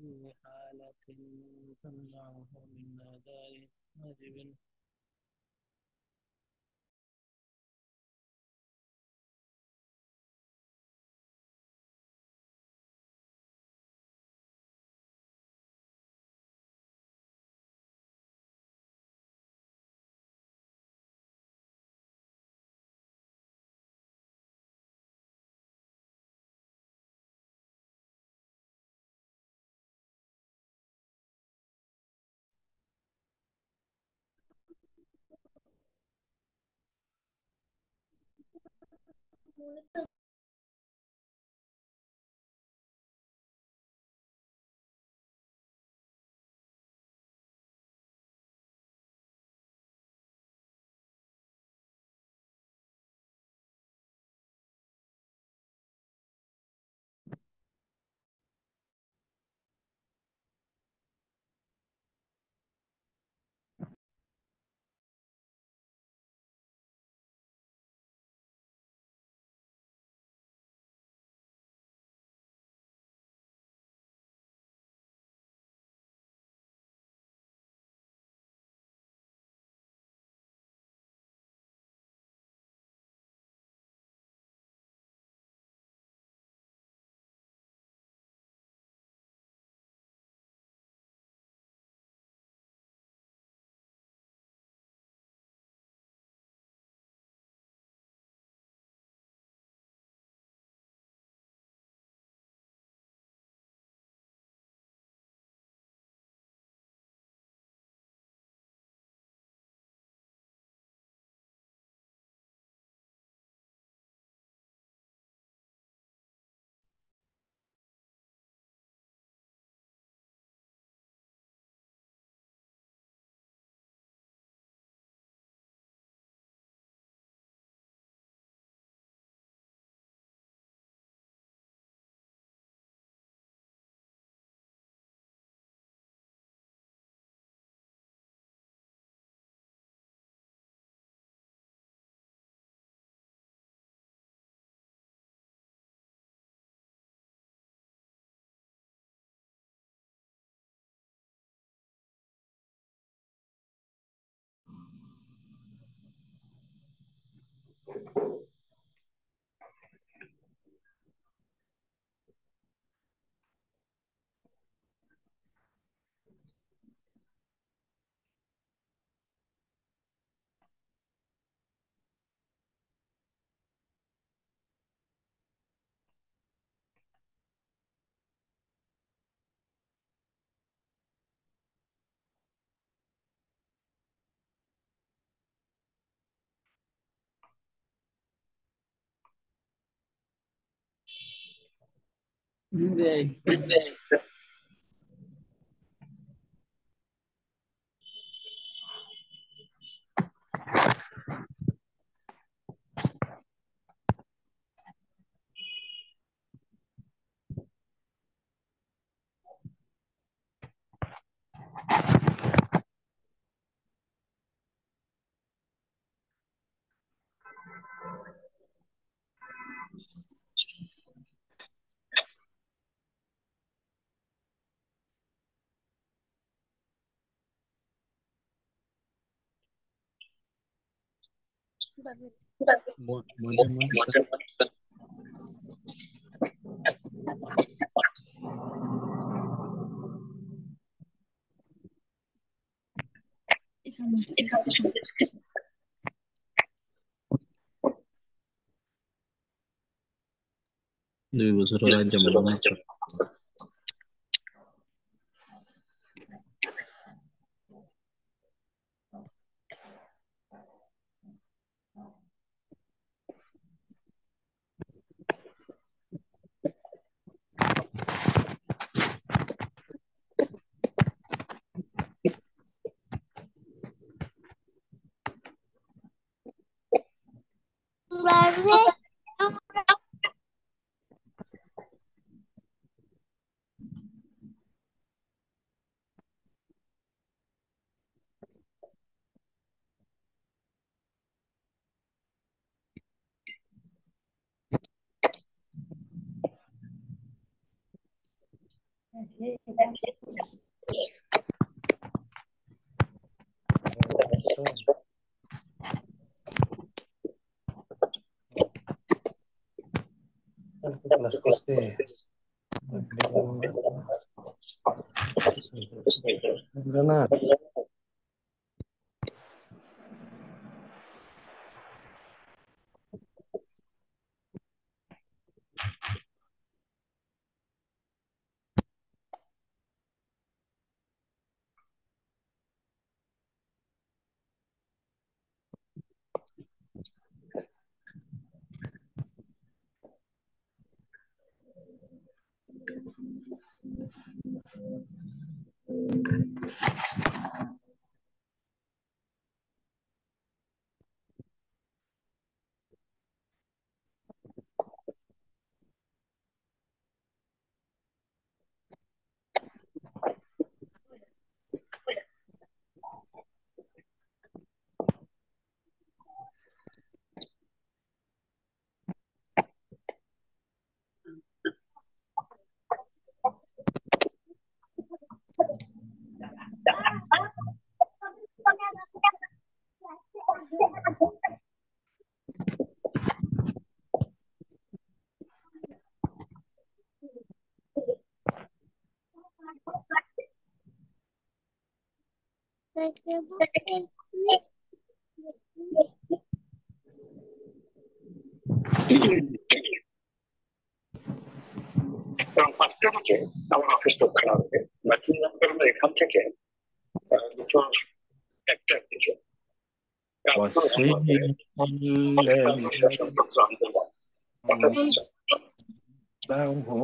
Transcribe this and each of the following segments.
حالة تمنعه من أداء واجب. Yes. দুই বছরের আগে যেমন ক্লাস করতে না এবং 5টা থেকে আমার অফিস দোকান হবে বা 3 নম্বর এখান থেকে দুটো একটা দিকে কোনো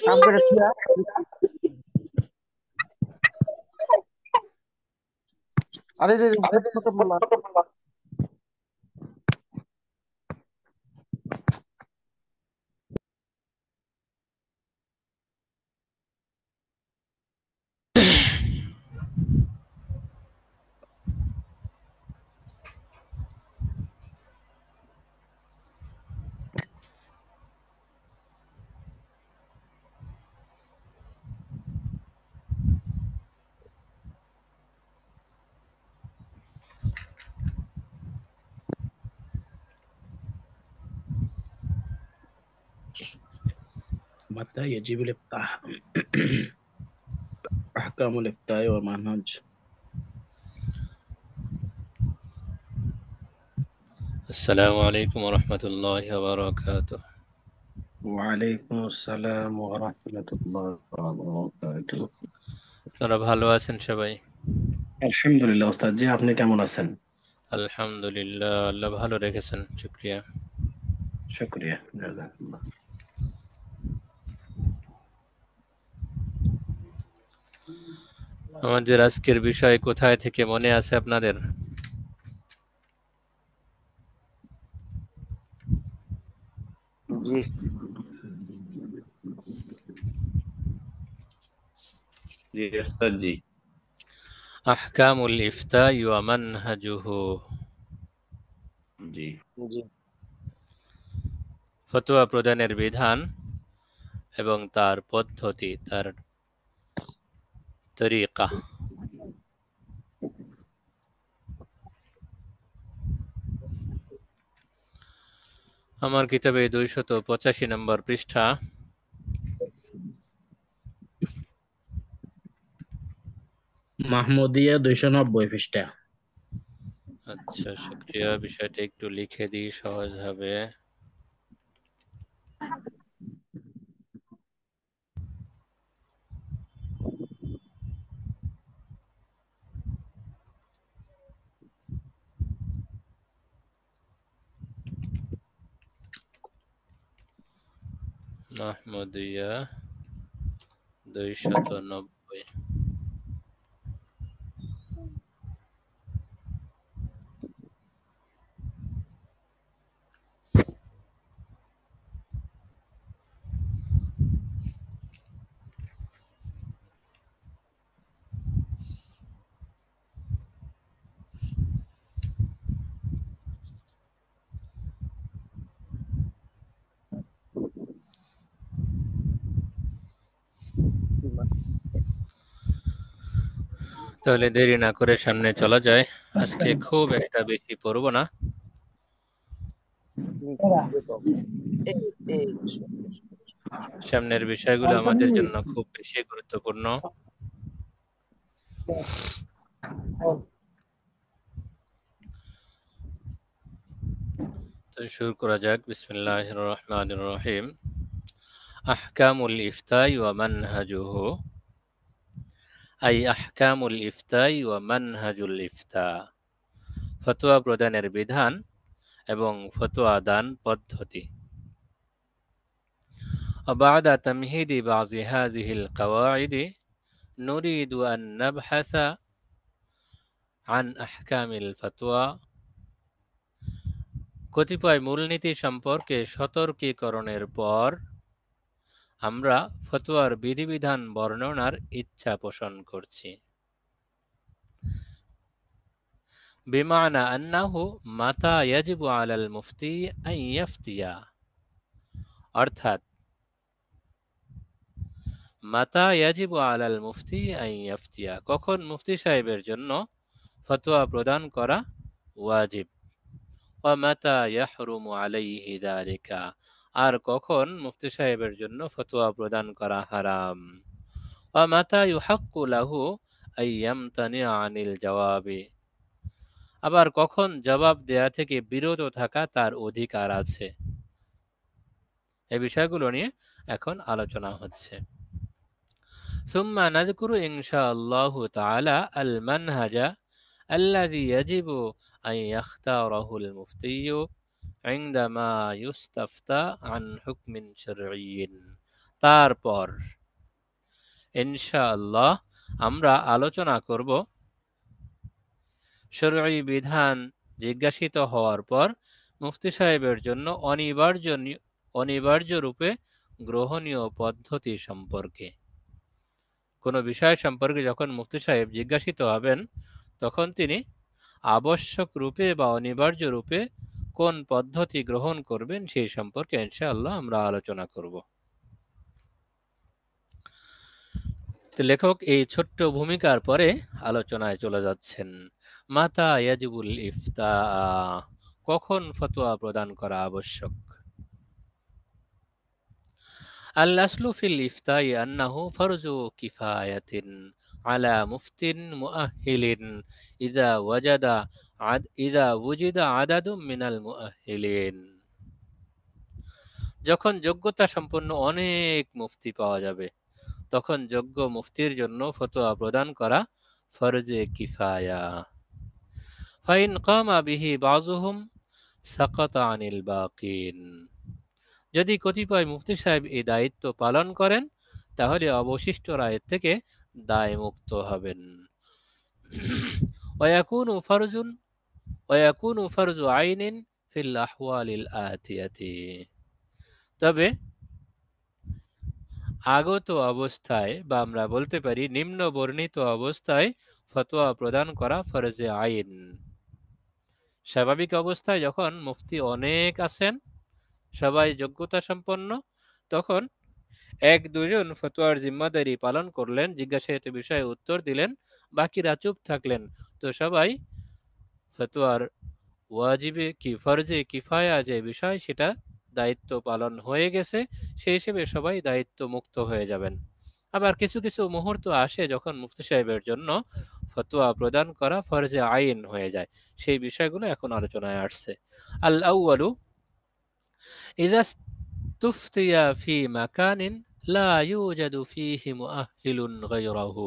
কাম করে আরে متى يجب الإفتاء أحكام الإفتاء ومنهج السلام عليكم ورحمة الله وبركاته. وعليكم السلام ورحمة الله وبركاته। আপনারা ভালো আছেন সবাই? আলহামদুলিল্লাহ ওস্তাদ জি, আপনি কেমন আছেন? আলহামদুলিল্লাহ, আল্লাহ ভালো রেখেছেন, শুকরিয়া। শুকরিয়া, জাযাকাল্লাহ। আমাদের আজকের বিষয় কোথায় থেকে মনে আছে আপনাদের? জি জি ওস্তাদ জি। আহকামুল ইফতা ওয়া মানহাজুহু, জি জি ফতোয়া প্রদানের বিধান এবং তার পদ্ধতি, তার তরিকা। আমার কিতাবে 285 নম্বর পৃষ্ঠা। মাহমুদিয়া 290 পৃষ্ঠা। আচ্ছা, শুকরিয়া। বিষয়টা একটু লিখে দিই, সহজ হবে। মাহমুদিয়া 290। তাহলে দেরি না করে সামনে চলা যায়। আজকে খুব একটা বেশি পড়ব না। সামনের বিষয়গুলো আমাদের জন্য খুব বেশি গুরুত্বপূর্ণ। তো শুরু করা যাক। বিসমিল্লাহির রহমানির রহিম। আহকামুল ইফতাই ওয়া মানহাজুহু, আই আহকামুল ইফতাই ওয়া মানহাজুল ইফতা, ফতোয়া প্রদানের বিধান এবং ফতোয়া দান পদ্ধতি। وبعد تمهيد بعض هذه القواعد نريد أن نبحث عن أحكام الفتوى। কতিপয় মূলনীতি সম্পর্কে সতর্কীকরণের পর আমরা ফতোয়ার বিধিবিধান বর্ণনার ইচ্ছা পোষণ করছি। বিমানা আন্নাহু মাতা ইয়াজিবু আলাল মুফতি আন ইয়াফতিয়া, অর্থাৎ মাতা ইয়াজিবু আলাল মুফতি আন ইয়াফতিয়া, কখন মুফতি সাহেবের জন্য ফতোয়া প্রদান করা ওয়াজিব। ওয়া মাতা ইয়াহরুমু আলাইহি যালিকা, আর কখন মুফতি সাহেবের জন্য ফতোয়া প্রদান করা হারাম। ওয়া মাতা ইউহাক্কু লাহু আন ইয়ামতানিআ আনিল জাওয়াবি, আবার কখন জবাব দেয়া থেকে বিরত থাকা তার অধিকার আছে। এই বিষয়গুলো নিয়ে এখন আলোচনা হচ্ছে। সুম্মা নাযকুরু ইনশাআল্লাহু তাআলা আল মানহাজা আল্লাযী ইয়াজিবু আন ইয়াখতারাহুল মুফতিয়্যু ইনদামা ইউস্তাফতা আন হুকমিন শারঈয়্যিন। তারপর ইনশাআল্লাহ আমরা আলোচনা করব শরঈ বিধান জিজ্ঞাসিত হওয়ার পর মুফতি সাহেবের জন্য অনিবার্য রূপে গ্রহণীয় পদ্ধতি সম্পর্কে। কোনো বিষয় সম্পর্কে যখন মুফতি সাহেব জিজ্ঞাসিত হবেন তখন তিনি আবশ্যক রূপে বা অনিবার্য রূপে কোন পদ্ধতি গ্রহণ করবেন সেই সম্পর্কে ইনশাআল্লাহ আমরা আলোচনা করব। তো লেখক এই ছোট্ট ভূমিকার পরে আলোচনায় চলে যাচ্ছেন। মাতা ইয়াজিবুল ইফতা, কখন ফতোয়া প্রদান করা আবশ্যক। আল আসলু ফিল ইফতাই আন্নাহু ফারজু কিফায়াতিন আলা মুফতিন মুআহহিলিন ইযা ওয়াজিদা আদাদুম মিনাল মুআহহিলিন। যখন যোগ্যতা সম্পন্ন অনেক মুফতি পাওয়া যাবে তখন যোগ্য মুফতির জন্য ফতোয়া প্রদান করা ফরজে কিফায়া। ফাইন কামা বিহি বাযুহুম সাকাতা আনিল বাকিন, যদি কতিপয় মুফতি সাহেব এই দায়িত্ব পালন করেন তাহলে অবশিষ্ট রায়ের থেকে দায়মুক্ত হবেন। ওয়ায়াকুনু ফারজু আইনিন ফিল আহওয়ালিল আতিয়াতি, তবে আগত অবস্থায় বা আমরা বলতে পারি নিম্ন বর্ণিত অবস্থায় ফতোয়া প্রদান করা ফরজে আইন। স্বাভাবিক অবস্থায় যখন মুফতি অনেক আছেন, সবাই যোগ্যতা সম্পন্ন, তখন এক দুজন ফতোয়ার জিম্মাদারি পালন করলেন, জিজ্ঞাসিত বিষয়ে উত্তর দিলেন, বাকিরা চুপ থাকলেন, তো সবাই ফতোয়ার ওয়াজিবে কি ফরজে কিফায়া যে বিষয় সেটা দায়িত্ব পালন হয়ে গেছে, সেই হিসেবে সবাই দায়িত্ব মুক্ত হয়ে যাবেন। আবার কিছু কিছু মুহূর্ত আসে যখন মুফতি সাহেবের জন্য ফতোয়া প্রদান করা ফরজে আইন হয়ে যায়, সেই বিষয়গুলো এখন আলোচনায় আসছে। আল আউয়ালু ইযা ইসতুফতিয়া ফি মাকানিন লা ইউজাদু ফীহি মুআহহিলুন গায়রাহু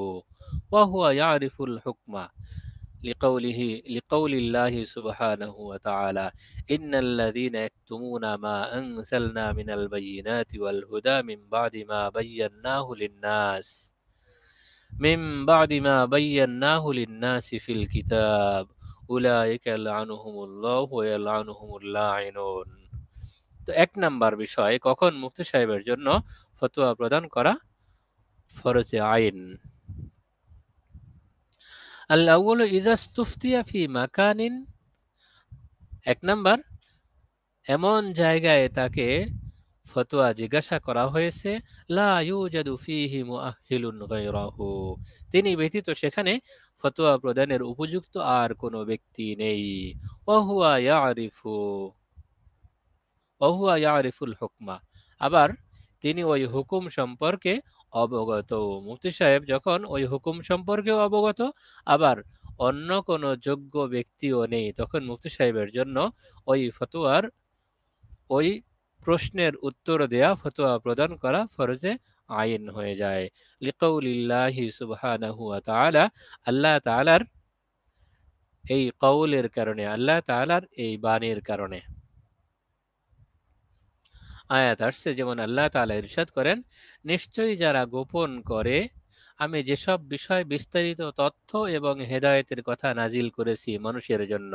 ওয়া হুয়া ইয়ারিফুল হুকমা لقول الله سبحانه وتعالى إن الذين يكتمون ما أنزلنا من البينات والهدى من بعد ما بيناه للناس في الكتاب أولئك يلعنهم الله ويلعنهم اللاعنون। তো এক নাম্বার বিষয়, কখন মুফতি সাহেবের জন্য ফতোয়া প্রদান করা ফরজে আইন। আল আউয়ালু ইযা ইসতুফতিয়া ফি মাকানিন, এক নাম্বার, এমন জায়গায় তাকে ফতোয়া জিজ্ঞাসা করা হয়েছে লা ইউজাদু ফীহি মুআহহিলুন গায়রাহু, তিনি ব্যতীত সেখানে ফতোয়া প্রদানের উপযুক্ত আর কোনো ব্যক্তি নেই। ওহুয়া ইয়ারিফুল হুকমা, আবার তিনি ওই হুকুম সম্পর্কে অবগত। মুফতি সাহেব যখন ওই হুকুম সম্পর্কেও অবগত, আবার অন্য কোনো যোগ্য ব্যক্তিও নেই, তখন মুফতি সাহেবের জন্য ওই প্রশ্নের উত্তর দেয়া, ফতোয়া প্রদান করা ফরজে আইন হয়ে যায়। লিকাউলিল্লাহি সুবহানাহু ওয়া তাআলা, আল্লাহ তাআলার এই কওলের কারণে, আল্লাহ তাআলার এই বাণীর কারণে। আয়াত আসছে যেমন আল্লাহ তাআলা ইরশাদ করেন, নিশ্চয়ই যারা গোপন করে আমি যেসব বিষয় বিস্তারিত তথ্য এবং হেদায়েতের কথা নাজিল করেছি মানুষের জন্য,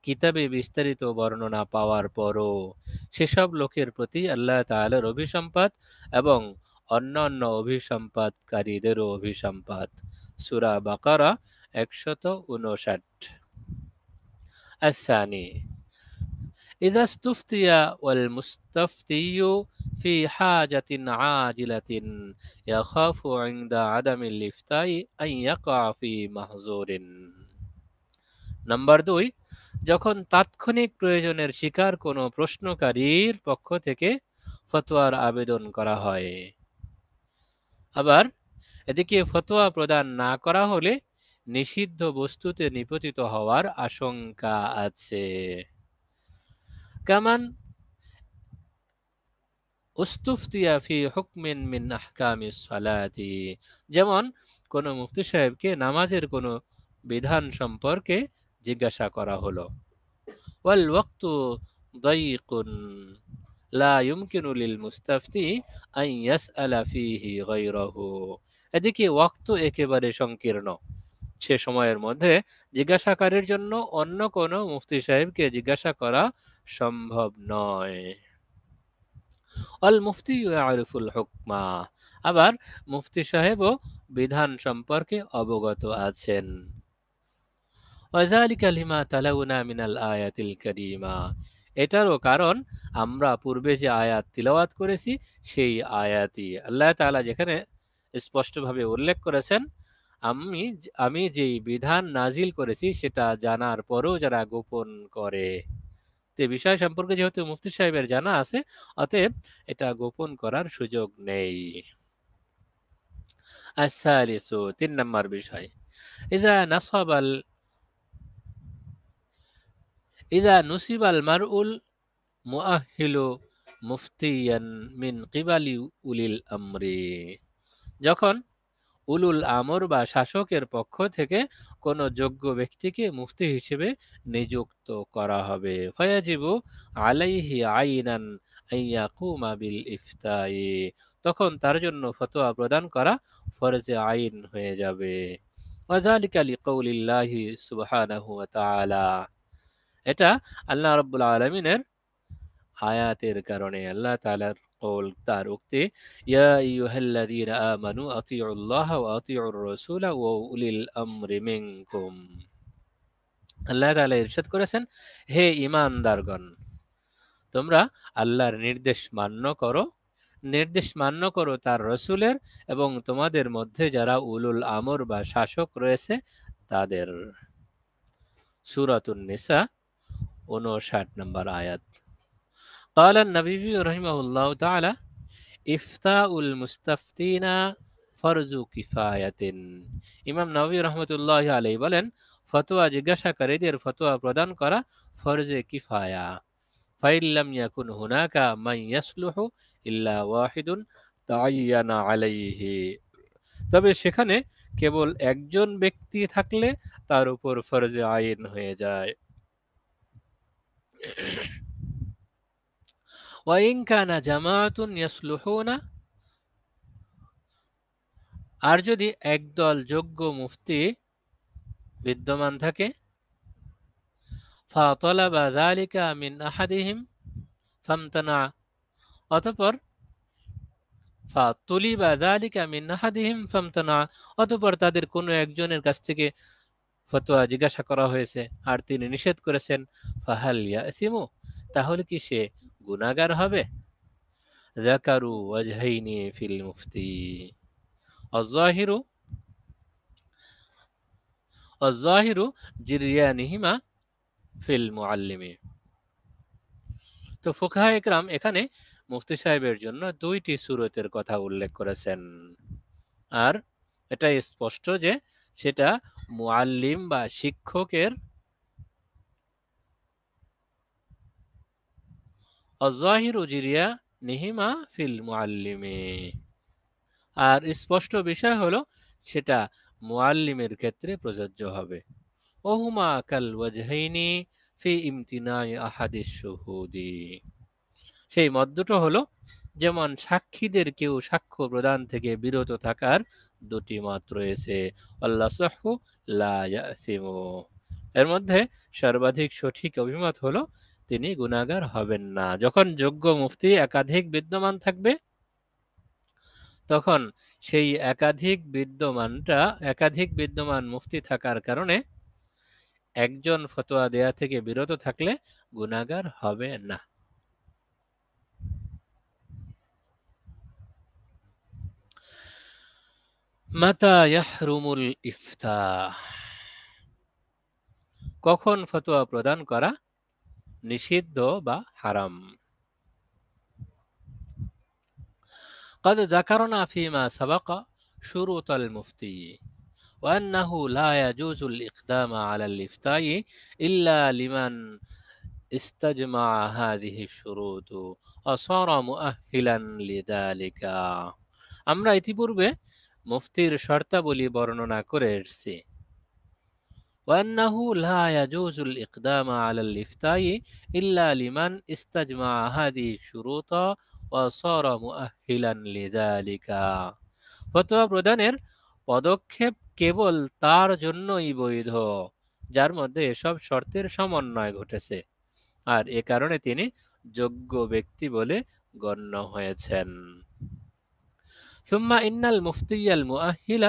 কিতাবে বিস্তারিত বর্ণনা পাওয়ার পরও সেসব লোকের প্রতি আল্লাহ তাআলার অভিসম্পাত এবং অন্যান্য অভিসম্পাতকারীদেরও অভিসম্পাত। সূরা বাকারা 159। الثاني إذا استفتي والمستفتي في حاجة عاجلة يخاف عند عدم الإفتاء أن يقع في محظور। নাম্বার 2, যখন তাৎক্ষণিক প্রয়োজনের শিকার কোনো প্রশ্নকারীর পক্ষ থেকে ফতোয়ার আবেদন করা হয়, আবার এদিকে ফতোয়া প্রদান না করা হলে নিষিদ্ধ বস্তুতে নিপতিত হওয়ার আশঙ্কা আছে। কামান উস্তুফতিয়া ফি হুকমিন মিন আহকামিস সালাতি, যেমন কোন মুফতি সাহেবকে নামাজের কোনো বিধান সম্পর্কে জিজ্ঞাসা করা হলো। ওয়াল ওয়াক্তু দায়ীকুন লা ইউমকিনু লিল মুস্তাফতি আন ইয়াসআলা ফীহি গায়রাহু, এদিকে ওয়াক্ত একেবারে সংকীর্ণ, সে সময়ের মধ্যে জিজ্ঞাসাকারীর জন্য অন্য কোনো মুফতি সাহেবকে জিজ্ঞাসা করা সম্ভব নয়। অল মুফতি ইয়ারিফুল হুকমা, আবার মুফতি সাহেবও বিধান সম্পর্কে অবগত আছেন। ওয়াযালিকা লিমা তালাউনা মিনাল আয়াতিল কারীমা, এটারও কারণ আমরা পূর্বে যে আয়াত তিলাওয়াত করেছি সেই আয়াতই। আল্লাহ তাআলা যেখানে স্পষ্টভাবে উল্লেখ করেছেন, আমি যেই বিধান নাজিল করেছি সেটা জানার পরও যারা গোপন করে, তে বিষয় সম্পর্কে যেহেতু মুফতি সাহেবের জানা আছে, অতএব এটা গোপন করার সুযোগ নেই। আস-সালিসু, 3 নম্বর বিষয়, ইযা নুসিবাল মারউল মুআহহিলু মুফতিয়ান মিন কিবালি উলিল আমরি, যখন উলুল আমর বা শাসকের পক্ষ থেকে কোনো যোগ্য ব্যক্তিকে মুফতি হিসেবে নিযুক্ত করা হবে, ফায়াজিবু আলাইহি আইনান আন ইয়াকুমা বিল ইফতাই, তখন তার জন্য ফতোয়া প্রদান করা ফরজে আইন হয়ে যাবে। ওয়াযালিকা লিকাউলিল্লাহি সুবহানাহু ওয়া তাআলা, এটা আল্লাহ রাব্বুল আলামিনের আয়াতের কারণে, আল্লাহ তাআলার কওল, তার উক্তি, ইয়া আইয়ুহাল্লাযীনা আমানু আতিউল্লাহ ওয়া আতিউর রাসূলা ওয়া উলিল আমরি মিনকুম, আল্লাহ তাআলা ইরশাদ করেছেন, হে ঈমানদারগণ, তোমরা আল্লাহর নির্দেশ মান্য করো তার রাসূলের, এবং তোমাদের মধ্যে যারা উলুল আমর বা শাসক রয়েছে তাদের। সূরাতুন নিসা 59 নম্বর আয়াত। قال النبي رحمه الله تعالى إفتاء المستفتين فرض كفاية, ইমাম নববী রহমতুল্লাহ আলাইহি বলেন, ফতোয়া জিজ্ঞাসাকারীদের ফতোয়া প্রদান করা ফরজে কিফায়া। ফাইন লাম ইয়াকুন হুনাকা মান ইয়াসলুহু ইল্লা ওয়াহিদুন তাআয়্যানা আলাইহি, তবে সেখানে কেবল একজন ব্যক্তি থাকলে তার উপর ফরজে আইন হয়ে যায়। ওয়াইন কানা জামাআতুন ইয়াসলুহুনা, আর যদি একদল যোগ্য মুফতি বিদ্যমান থাকে, ফাতালাবা যালিকা মিন আহাদিহিম ফামতানা, অতঃপর ফাতুলিবা যালিকা মিন আহাদিহিম ফামতানা, অতঃপর তাদের কোনো একজনের কাছ থেকে ফতোয়া জিজ্ঞাসা করা হয়েছে আর তিনি নিষেধ করেছেন, ফাহাল ইয়াসিমু, তাহলে কি সে গুনাহগার হবে? ذكروا وجهين في المفتي الظاهر جريانهما ফিল মুআল্লিমি। তো ফুকাহায়ে কেরাম এখানে মুফতি সাহেবের জন্য দুইটি সূরতের কথা উল্লেখ করেছেন, আর এটা স্পষ্ট যে সেটা মুআল্লিম বা শিক্ষকের আয-যাহিরু জিরিয়ানিহিমা ফিল মুআল্লিমি, আর স্পষ্ট বিষয় হলো সেটা মুআল্লিমের ক্ষেত্রে প্রযোজ্য হবে। ওহুমা কাল ওয়াজহাইনি ফি ইমতিনাই আহাদিস শুহুদি, সেই মত দুটো হলো যেমন সাক্ষীদের কেউ সাক্ষ্য প্রদান থেকে বিরত থাকার দুটি মত রয়েছে। আল্লাহ সাহু লা ইয়াসিমু, এর মধ্যে সর্বাধিক সঠিক অভিমত হলো তিনি গুনাহগার হবেন না। যখন যোগ্য মুফতি একাধিক বিদ্যমান থাকবে তখন সেই একাধিক বিদ্যমান মুফতি থাকার কারণে একজন ফতোয়া দেয়া থেকে বিরত থাকলে গুনাহগার হবে না। মাতা ইয়াহরুমুল ইফতা, কখন ফতোয়া প্রদান করা নিষিদ্ধ বা হারাম। قد ذكرنا فيما سبق شروط المفتي وأنه لا يجوز الإقدام على الإفتاء إلا لمن استجمع هذه الشروط وصار مؤهلا لذلك। আমরা ইতিপূর্বে মুফতির শর্তাবলী বর্ণনা করে এসেছি। وأنه لا يجوز الإقدام على الإفتاء إلا لمن استجمع هذه الشروط وصار مؤهلا لذلك। ফতোয়া প্রদানের পদক্ষেপ কেবল তার জন্যই বৈধ যার মধ্যে এসব শর্তের সমন্বয় ঘটেছে, আর এ কারণে তিনি যোগ্য ব্যক্তি বলে গণ্য হয়েছেন। ثم إن المفتي المؤهل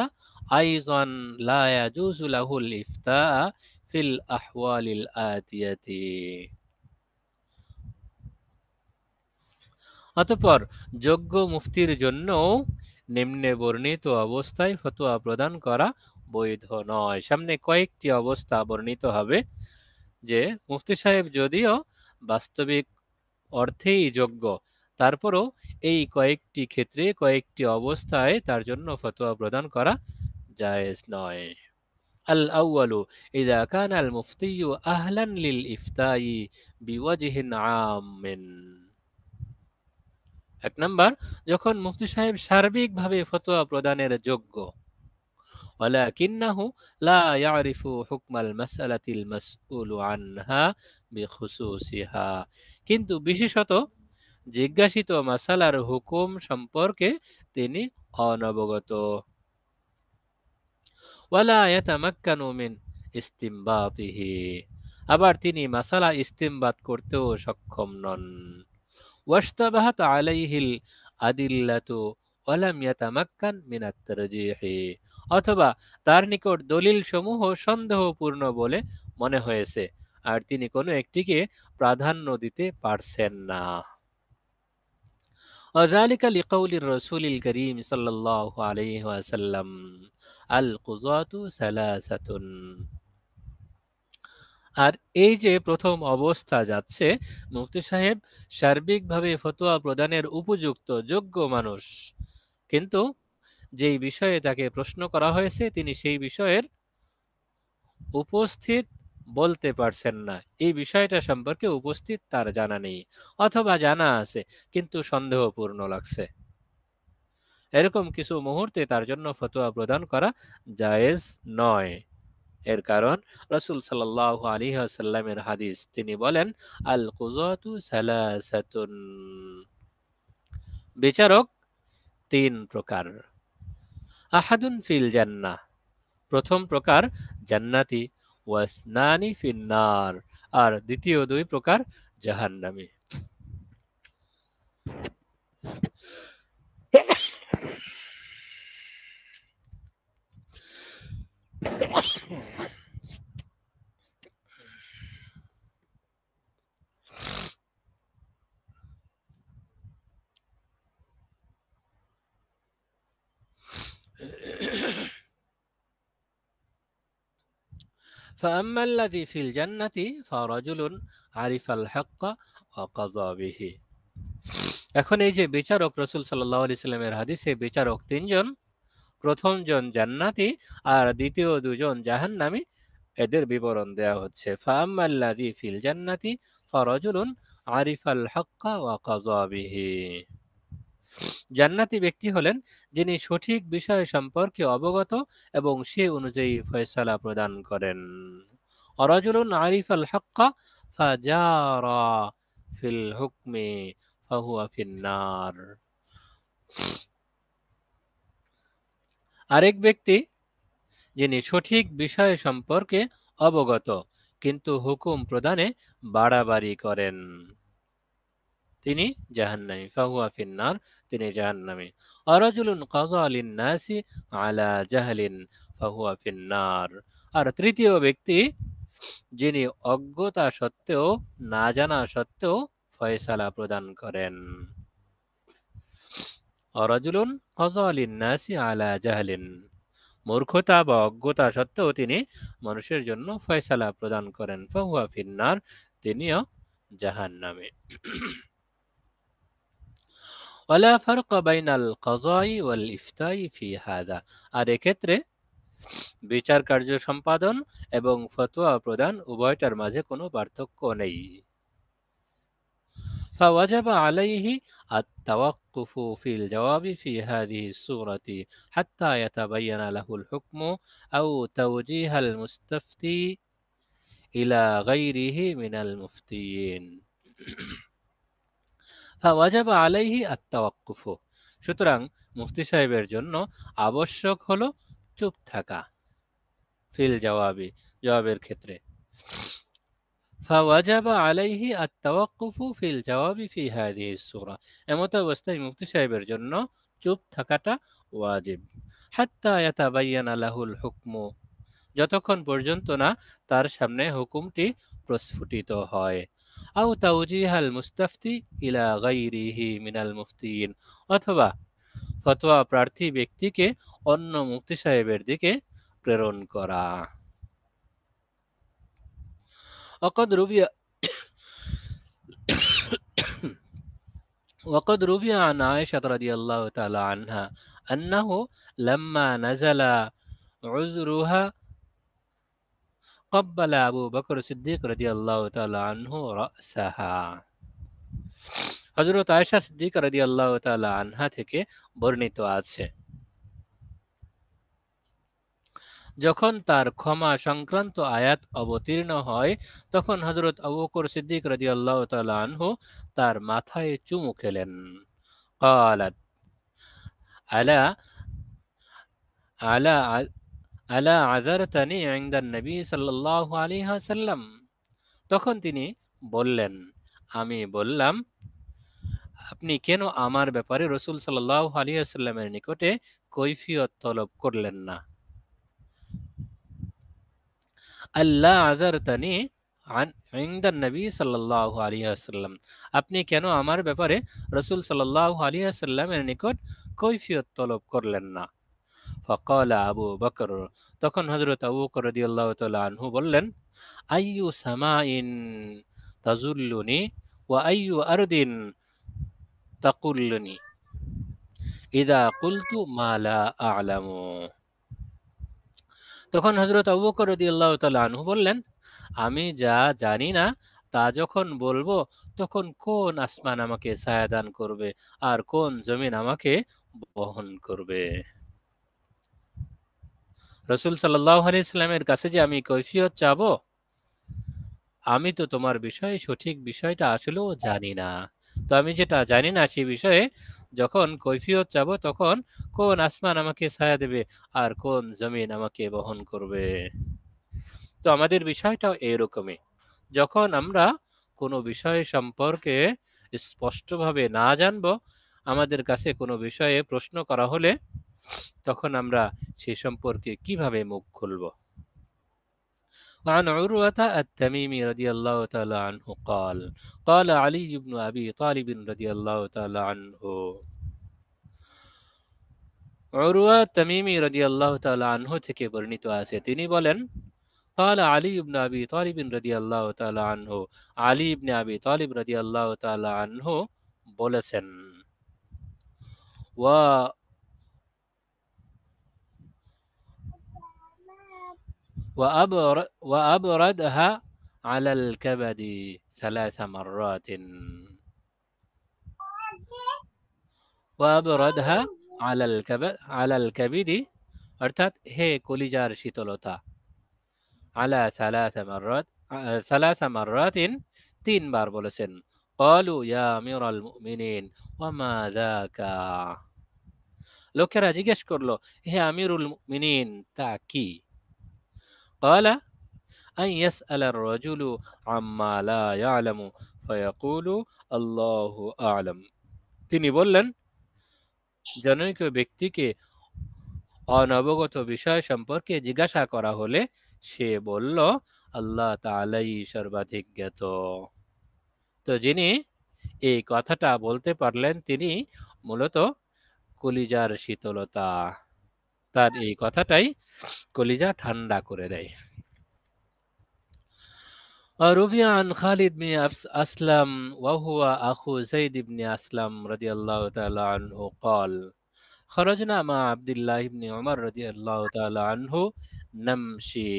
أيضا لا يجوز له الإفتاء في الأحوال الآتية। অতঃপর যোগ্য মুফতির জন্যও নিম্নে বর্ণিত অবস্থায় ফতোয়া প্রদান করা বৈধ নয়। সামনে কয়েকটি অবস্থা বর্ণিত হবে যে মুফতি সাহেব যদিও বাস্তবিক অর্থেই যোগ্য, তারপরও এই কয়েকটি ক্ষেত্রে কয়েকটি অবস্থায় তার জন্য ফতোয়া প্রদান করা জায়েজ নয়। আল আউয়ালু ইযা কানা আল মুফতিয়্যু আহলান লিল ইফতাই বিওয়াজহিন আমিন। এক নাম্বার, যখন মুফতি সাহেব সার্বিকভাবে ফতোয়া প্রদানের যোগ্য, ওয়ালাকিন্নাহু লা ইয়ারিফু হুকমাল মাসআলাতিল মাসউলু আনহা বিখুসুসিহা, কিন্তু বিশেষত জিজ্ঞাসিত মাসালার হুকুম সম্পর্কে তিনি অনবগত। ওয়ালা ইয়াতামাক্কানু মিন ইসতিমবাতিহি, আবার তিনি মাসালা ইস্তিমবাত করতেও সক্ষম নন। ওয়াশতাবাহাত আলাইহিল আদিল্লাতু ওয়ালাম ইয়াতামাক্কান মিনাত তারজিহি, অথবা তার নিকট দলিল সমূহ সন্দেহপূর্ণ বলে মনে হয়েছে আর তিনি কোনো একটিকে প্রাধান্য দিতে পারছেন না। وذلك لقول الرسول الكريم صلى الله عليه وسلم القضاة ثلاثة। আর এই যে প্রথম অবস্থা যাচ্ছে, মুফতি সাহেব সার্বিকভাবে ফতোয়া প্রদানের উপযুক্ত যোগ্য মানুষ, কিন্তু যেই বিষয়ে তাকে প্রশ্ন করা হয়েছে তিনি সেই বিষয়ের উপস্থিত বলতে পারছেন না, এই বিষয়টা সম্পর্কে উপস্থিত তার জানা নেই, অথবা জানা আছে কিন্তু সন্দেহপূর্ণ লাগছে। এরকম কিছু মুহূর্তে তার জন্য ফতোয়া প্রদান করা জায়েজ নয়। এর কারণ রাসূল সাল্লাল্লাহু আলাইহি ওয়াসাল্লামের হাদিস, তিনি বলেন আল কুযাতু সালাসাতুন, বিচারক তিন প্রকার। আহাদুন ফিল জান্নাহ, প্রথম প্রকার জান্নাতি, ওয়াসনানি ফিন নার, আর দ্বিতীয় দুই প্রকার জাহান্নামী। فأما الذي في الجنة فرجل عرف الحق وقضى به। এখন এই যে বিচারক, রাসূল সাল্লাল্লাহু আলাইহি সাল্লামের হাদিসে বিচারক তিনজন, প্রথম জন জান্নাতি আর দ্বিতীয় দুজন জাহান্নামী, এদের বিবরণ দেয়া হচ্ছে। ফাআম্মাল্লাযী ফিল জান্নাতি ফারাজুলুন আরিফাল হাক্কা ওয়া কাযা বিহি। জান্নাতি ব্যক্তি হলেন যিনি সঠিক বিষয় সম্পর্কে অবগত এবং সে অনুযায়ী ফয়সালা প্রদান করেন। রাজুলুন আরিফাল হাক্কা ফাজারা ফিল হুকমি ফাহুয়া ফিন্নার। আরেক ব্যক্তি যিনি সঠিক বিষয় সম্পর্কে অবগত কিন্তু হুকুম প্রদানে বাড়াবাড়ি করেন, তিনি জাহান্নামী। ফাহুয়া ফিন্নার, তিনি জাহান্নামী। আরাজুলুন কাযা লিন-নাসি আলা জাহলিন ফাহুয়া ফিন্নার। আর তৃতীয় ব্যক্তি যিনি অজ্ঞতা সত্ত্বেও, না জানা সত্ত্বেও ফয়সালা প্রদান করেন। আরাজুলুন কাযা লিন-নাসি আলা জাহলিন, মূর্খতা বা অজ্ঞতা সত্ত্বেও তিনি মানুষের জন্য ফয়সালা প্রদান করেন। ফাহুয়া ফিন্নার, তিনিও জাহান্নামী। ওয়ালা ফারকা বাইনাল কাযাই ওয়াল ইফতাই ফি হাযা। আর এক্ষেত্রে বিচার কার্য সম্পাদন এবং ফতোয়া প্রদান উভয়টার মাঝে কোনো পার্থক্য নেই। فوجب عليه التوقف في الجواب في هذه الصورة حتى يتبين له الحكم أو توجيه المستفتي إلى غيره من المفتيين। فوجب عليه التوقف، সুতরাং মুফতি সাহেবের জন্য আবশ্যক হলো চুপ থাকা। ফিল জবাবি, জবাবের ক্ষেত্রে। فوجب عليه التوقف في الجواب في هذه السورة، এমত অবস্থায় মুফতি সাহেবের জন্য চুপ থাকাটা ওয়াজিব। হাত্তা ইয়াতাবায়্যানা লাহুল হুকমু, যতক্ষণ পর্যন্ত না তার সামনে হুকুমটি প্রস্ফুটিত হয়। আও তাওজিহাল মুস্তাফতি ইলা গায়রিহি মিনাল মুফতিয়িন, অথবা ফতোয়া প্রার্থী ব্যক্তিকে অন্য মুফতি সাহেবের দিকে প্রেরণ করা। وقد روي عن عائشة رضي الله تعالى عنها أنه لما نزل عذرها قبل أبو بكر الصديق رضي الله تعالى عنه رأسها। হযরত আয়েশা সিদ্দিকা রাদিয়াল্লাহু তাআলা আনহা থেকে বর্ণিত আছে, যখন তার ক্ষমা সংক্রান্ত আয়াত অবতীর্ণ হয় তখন হযরত আবু বকর সিদ্দিক রাদিয়াল্লাহু তাআলা আনহু তার মাথায় চুমু খেলেন। قالت আলা আলা আলা আযারতানি ইনদা নবী সাল্লাল্লাহু আলাইহি ওয়াসাল্লাম, তখন তিনি বললেন, আমি বললাম, আপনি কেন আমার ব্যাপারে রাসূল সাল্লাল্লাহু আলাইহি ওয়াসাল্লামের নিকটে কৈফিয়ত তলব করলেন না। আল্লাহ আযারতানি আন ইনদা নবী সাল্লাল্লাহু আলাইহি ওয়াসাল্লাম, আপনি কেন আমার ব্যাপারে রাসূল সাল্লাল্লাহু আলাইহি ওয়াসাল্লামের নিকট কৈফিয়ত তলব করলেন না। ফাকালা আবু বকর, তখন হযরত আবু বকর রাদিয়াল্লাহু তাআলা আনহু বললেন, আইয়ু সামাইন তাজুল্লুনি ওয়া আইয়ু আরদিন তাকুল্লুনি ইযা কুলতু মা লা আ'লামু। তখন হযরত আবু বকর রাদিয়াল্লাহু তাআলা আনহু বললেন, আমি যা জানি না তা যখন বলবো তখন কোন আসমান আমাকে ছায়া দান করবে আর কোন জমিন আমাকে বহন করবে। রাসূল সাল্লাল্লাহু আলাইহি ওয়াসাল্লামের কাছে যে আমি কৈফিয়ত চাবো, আমি তো তোমার বিষয়ে সঠিক বিষয়টা আসলেও জানি না। তো আমি যেটা জানি না সেই বিষয়ে যখন কৈফিয়ত চাবো তখন কোন আসমান আমাকে ছায়া দেবে আর কোন জমিন আমাকে বহন করবে। তো আমাদের বিষয়টাও এরকমই। যখন আমরা কোনো বিষয় সম্পর্কে স্পষ্টভাবে না জানবো, আমাদের কাছে কোনো বিষয়ে প্রশ্ন করা হলে তখন আমরা সেই সম্পর্কে কিভাবে মুখ খুলব। وعن عروة التميمي رضي الله تعالى عنه قال قال علي بن أبي طالب رضي الله تعالى عنه, উরওয়া তামিমি রাদিয়াল্লাহু তাআলা আনহু থেকে বর্ণিত আছে, তিনি বলেন, قال علي بن أبي طالب رضي الله تعالى عنه, আলী ইবনে আবি তালিব রাদিয়াল্লাহু তাআলা আনহু বলেছেন, ওয়া وأبردها على الكبد 3 مرات وأبردها على الكبد অর্থাৎ হে কলিজার শীতলতা, على 3 مرات 3 বার বলেছেন। قالوا يا أمير المؤمنين وما ذاك, লোকেরা জিজ্ঞেস করলো, হে আমিরুল মুমিনিন তা কি? قال أن يسأل الرجل عما لا يعلم فيقول الله أعلم, তিনি বললেন, জনৈক ব্যক্তিকে অনবগত বিষয় সম্পর্কে জিজ্ঞাসা করা হলে সে বলল, আল্লাহ তাআলাই সর্বাধিক জ্ঞাত। তো যিনি এই কথাটা বলতে পারলেন তিনি মূলত কলিজার শীতলতা, তার এই কথাটাই কলিজা ঠান্ডা করে দেয়। وروي عن خالد بن أسلم وهو أخو زيد بن أسلم رضي الله تعالى عنه قال خرجنا مع عبد الله بن عمر رضي الله تعالى عنه نمشي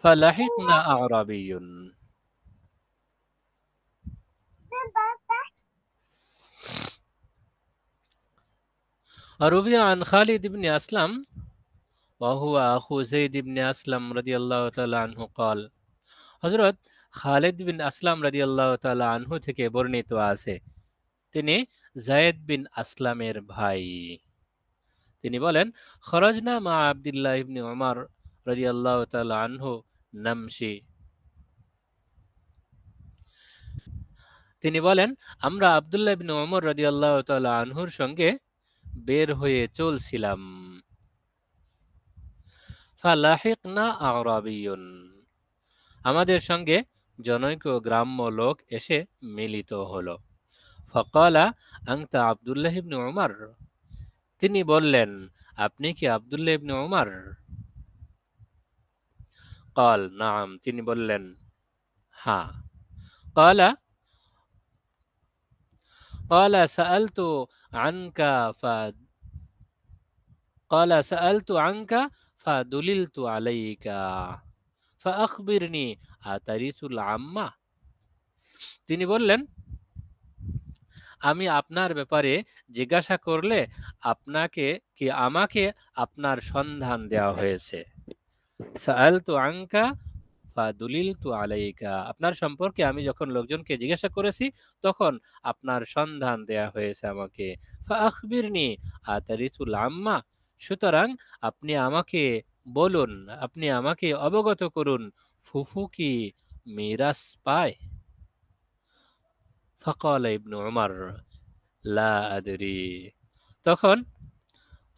فلحقنا أعرابي وروي عن خالد بن أسلم وهو أخو زيد بن أسلم رضي الله تعالى عنه قال, হযরত খালিদ বিন আসলাম রাদিয়াল্লাহু তাআলা আনহু থেকে বর্ণিত আছে, তিনি যায়েদ বিন আসলামের ভাই। তিনি বলেন, খরজনা মা আব্দুল্লাহ ইবনে উমর রাদিয়াল্লাহু তাআলা আনহু নামশি, তিনি বলেন আমরা আব্দুল্লাহ ইবনে উমর রাদিয়াল্লাহু তাআলা আনহুর সঙ্গে বের হয়ে চলছিলাম। ফালাহিকনা আরাবিয়ুন, আমাদের সঙ্গে জনৈক গ্রাম্য লোক এসে মিলিত হলো। ফাকালা আনতা আব্দুল্লাহ ইবনে উমর, তিনি বললেন, আপনি কি আব্দুল্লাহ ইবনে উমর? قال নাম, তিনি বললেন হ্যাঁ। قال سألت عنك فدللت عليك فأخبرني أترث العامة, তিনি বললেন, আমি আপনার ব্যাপারে জিজ্ঞাসা করলে আমাকে আপনার সন্ধান দেওয়া হয়েছে। সাআলতু আনকা ফাদুলিলতু আলাইকা, আপনার সম্পর্কে আমি যখন লোকজনকে জিজ্ঞাসা করেছি তখন আপনার সন্ধান দেয়া হয়েছে আমাকে। ফাআখবিরনি আতারিতুল আম্মা, সুতরাং আপনি আমাকে বলুন, আপনি আমাকে অবগত করুন, ফুফু কি মিরাস পায়? ফাকাল ইবনু উমর লা আদরি, তখন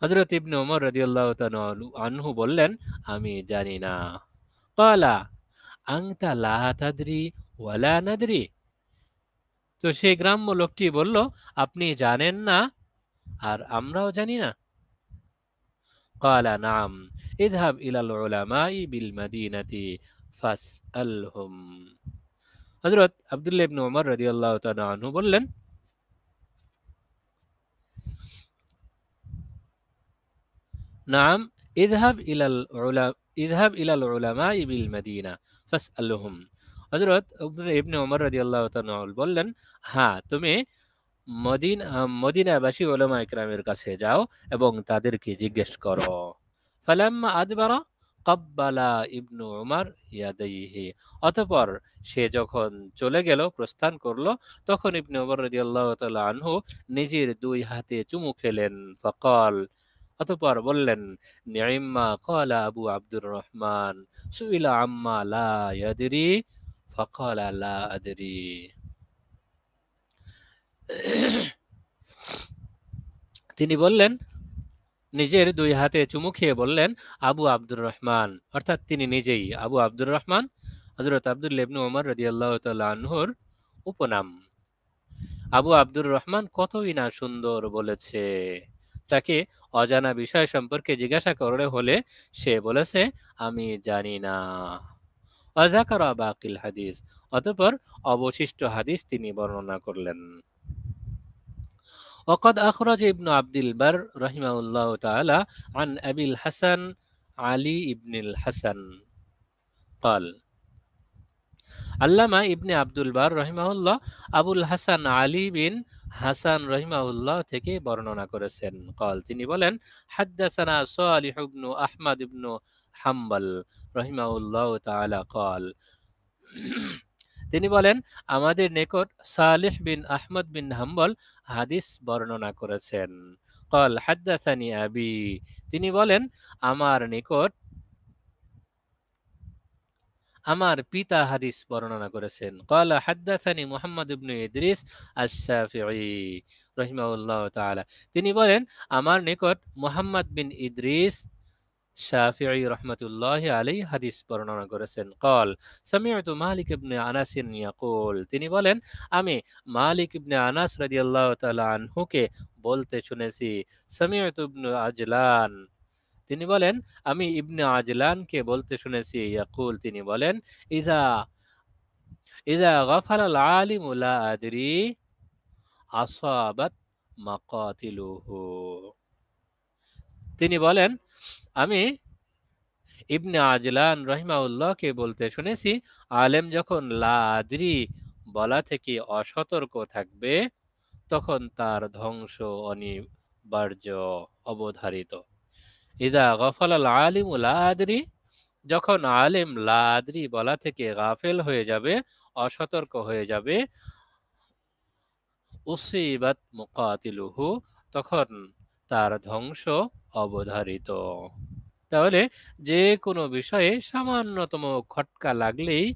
হযরত ইবনে উমর রাদিয়াল্লাহু তাআলা আনহু বললেন, আমি জানি না। ক্বালা আনতা লা তাদরি ওয়ালা নাদরি, তো সেই গ্রাম্য লোকটি বলল, আপনি জানেন না আর আমরাও জানি না। ক্বালা নাম ইযহাব ইলাল উলামাই বিল মাদিনাতি ফাসআলহুম, হযরত আব্দুল্লাহ ইবনে উমর রাদিয়াল্লাহু তাআলা আনহু বললেন, নাম ইযহাব ইলাল উলামাই বিল মাদিনা ফাসআলহুম, হযরত ইবনে উমর রাদিয়াল্লাহু তাআলা বললেন, হ্যাঁ তুমি মদিনাবাসী উলামায়ে কেরামের কাছে যাও এবং তাদেরকে জিজ্ঞেস করো। ফালাম্মা আদবারা কাব্বালা ইবনু উমর ইয়াদাইহি, অতঃপর সে যখন চলে গেল, প্রস্থান করলো, তখন ইবনে উমর রাদিয়াল্লাহু তাআলা আনহু নিজের 2 হাতে চুমু খেলেন। ফাকাল, অতঃপর বললেন, নি'ম্মা ক্বালা আবু আব্দুর রহমান সুইলা আম্মা লা ইয়াদরি ফাকালা লা আদরি, তিনি বললেন, নিজের 2 হাতে চুমু খেয়ে বললেন, আবু আব্দুর রহমান, অর্থাৎ তিনি নিজেই আবু আব্দুর রহমান, হযরত আব্দুল্লাহ ইবনে উমর রাদিয়াল্লাহু তাআলা আনহুর উপনাম। আবু আব্দুর রহমান কতই না সুন্দর বলেছে, তাকে অজানা বিষয় সম্পর্কে জিজ্ঞাসা করে হলে সে বলেছে আমি জানি না। ওয়াযাকারা বাকিল হাদিস, অতঃপর অবশিষ্ট হাদিস তিনি বর্ণনা করলেন। وقد أخرج ابن عبد البر رحمه الله تعالى عن أبي الحسن علي بن الحسن قال আল্লামা ইবনে আব্দুল বার রহিমাহুল্লাহ আবুল হাসান আলী বিন হাসান রহিমাহুল্লাহ থেকে বর্ণনা করেছেন। قال তিনি বলেন حدثنا صالح بن أحمد بن حنبل রহিমাহুল্লাহ তাআলা قال তিনি বলেন আমাদের নিকট সালেহ বিন আহমদ বিন হাম্বল হাদিস বর্ণনা করেছেন। قال حدثني أبي, তিনি বলেন আমার নিকট আমার পিতা হাদিস বর্ণনা করেছেন। قال حدثني محمد بن إدريس الشافعي রহিমাহুল্লাহ তাআলা, তিনি বলেন আমার নিকট মুহাম্মদ বিন ইদ্রিস শাফিঈ রহমাতুল্লাহি আলাইহি হাদিস বর্ণনা করেছেন। قال سمعت مالك بن أنس يقول, তিনি বলেন আমি মালিক ইবনে আনাস রাদিয়াল্লাহু তাআলা আনহুকে বলতে শুনেছি। سمعت ابن আজলান, তিনি বলেন আমি ইবনে আজলানকে বলতে শুনেছি। ইয়াকুল, তিনি বলেন ইযা ইযা গাফালাল আলিমু লা আদরি আসাবাত মাকাতিলুহু, তিনি বলেন আমি ইবনে আজলান রহিমাউল্লাহকে বলতে শুনেছি আলেম যখন লা আদরি বলা থেকে অসতর্ক থাকবে তখন তার ধ্বংস অনিবার্য, অবধারিত। ইযা গাফালাল আলিমু লা আদরি, যখন আলেম লা আদরি বলা থেকে গাফেল হয়ে যাবে, অসতর্ক হয়ে যাবে, উসিবাত মুকাতিলুহু, তখন তার ধ্বংস অবধারিত। তাহলে যে কোনো বিষয়ে সামান্যতম খটকা লাগলেই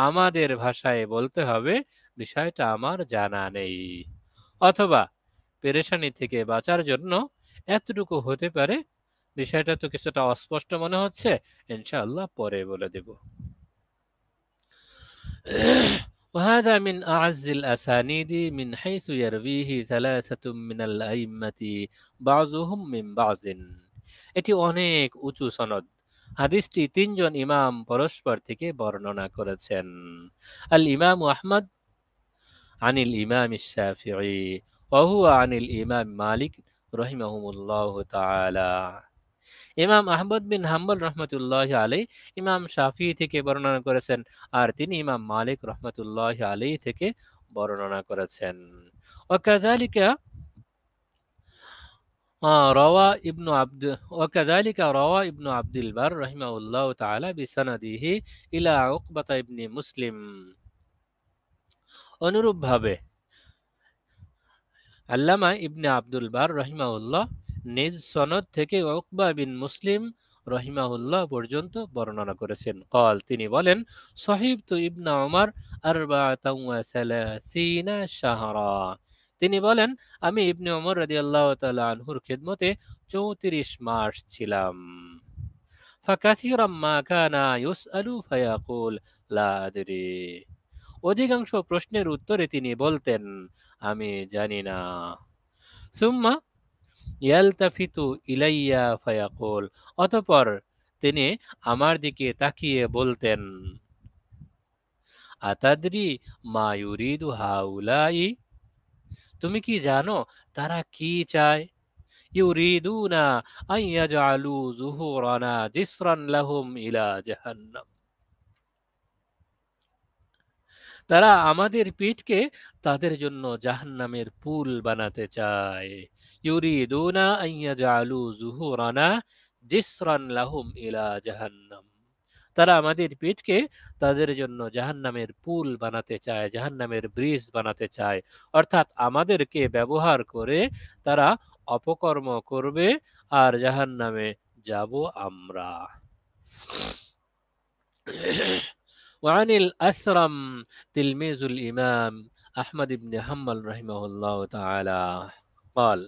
আমাদের ভাষায় বলতে হবে বিষয়টা আমার জানা নেই, অথবা পেরেশানি থেকে বাঁচার জন্য এতটুকু হতে পারে বিষয়টা তো কিছুটা অস্পষ্ট মনে হচ্ছে, ইনশাআল্লাহ পরে বলে দেব। وهذا من أعز الأسانيد من حيث يرويه ثلاثة من الأئمة بعضهم من بعض, এটি অনেক উঁচু সনদ। হাদিসটি তিনজন ইমাম পরস্পর থেকে বর্ণনা করেছেন। আল ইমাম আহমদ আনিল ইমাম শাফিঈ ওয়া হুয়া আনিল ইমাম মালিক রাহিমাহুমুল্লাহু তাআলা, ইমাম আহমদ বিন হাম্বল রহমতুল্লাহ আলাই ইমাম শাফি থেকে বর্ণনা করেছেন, আর তিনি ইমাম মালিক রহমতুল্লাহ আলাই থেকে বর্ণনা করেছেন। وكذلك روى ابن عبد البر رحمه الله تعالى بسنده إلى عقبة ابن مسلم, অনুরূপভাবে আল্লামা ইবনে আব্দুল বার রহিমাহুল্লাহ নিজ সনদ থেকে উকবা বিন মুসলিম রহিমাহুল্লাহ পর্যন্ত বর্ণনা করেছেন। قال, তিনি বলেন সহিবতু ইবনে উমর 34 শাহরা, তিনি বলেন আমি ইবনে উমর রাদিয়াল্লাহু তাআলা আনহুর খিদমতে 34 মাস ছিলাম। فكثيرا ما كان يسأل فيقول لا أدري, অধিকাংশ প্রশ্নের উত্তরে তিনি বলতেন আমি জানি না। সুম্মা ইয়ালতাফিতু ইলাইয়া ফায়াকুল, অতঃপর তিনি আমার দিকে তাকিয়ে বলতেন আতাদরি মা ইউরিদু হাউলাই, তুমি কি জানো তারা কি চায়? ইউরিদুনা আন ইয়াজআলু যুহুরানা জিসরান লাহুম ইলা জাহান্নাম, তারা আমাদের পিঠকে তাদের জন্য জাহান্নামের পুল বানাতে চায়। ইউরিদুনা আন ইয়াজআলু যুহুরানা জিসরান লাহুম ইলা জাহান্নাম, তারা আমাদের পিঠকে তাদের জন্য জাহান্নামের পুল বানাতে চায়, জাহান্নামের ব্রিজ বানাতে চায়, অর্থাৎ আমাদেরকে ব্যবহার করে তারা অপকর্ম করবে আর জাহান্নামে যাব আমরা। وعن الأثرم تلميذ الإمام أحمد بن حنبل رحمه الله تعالى قال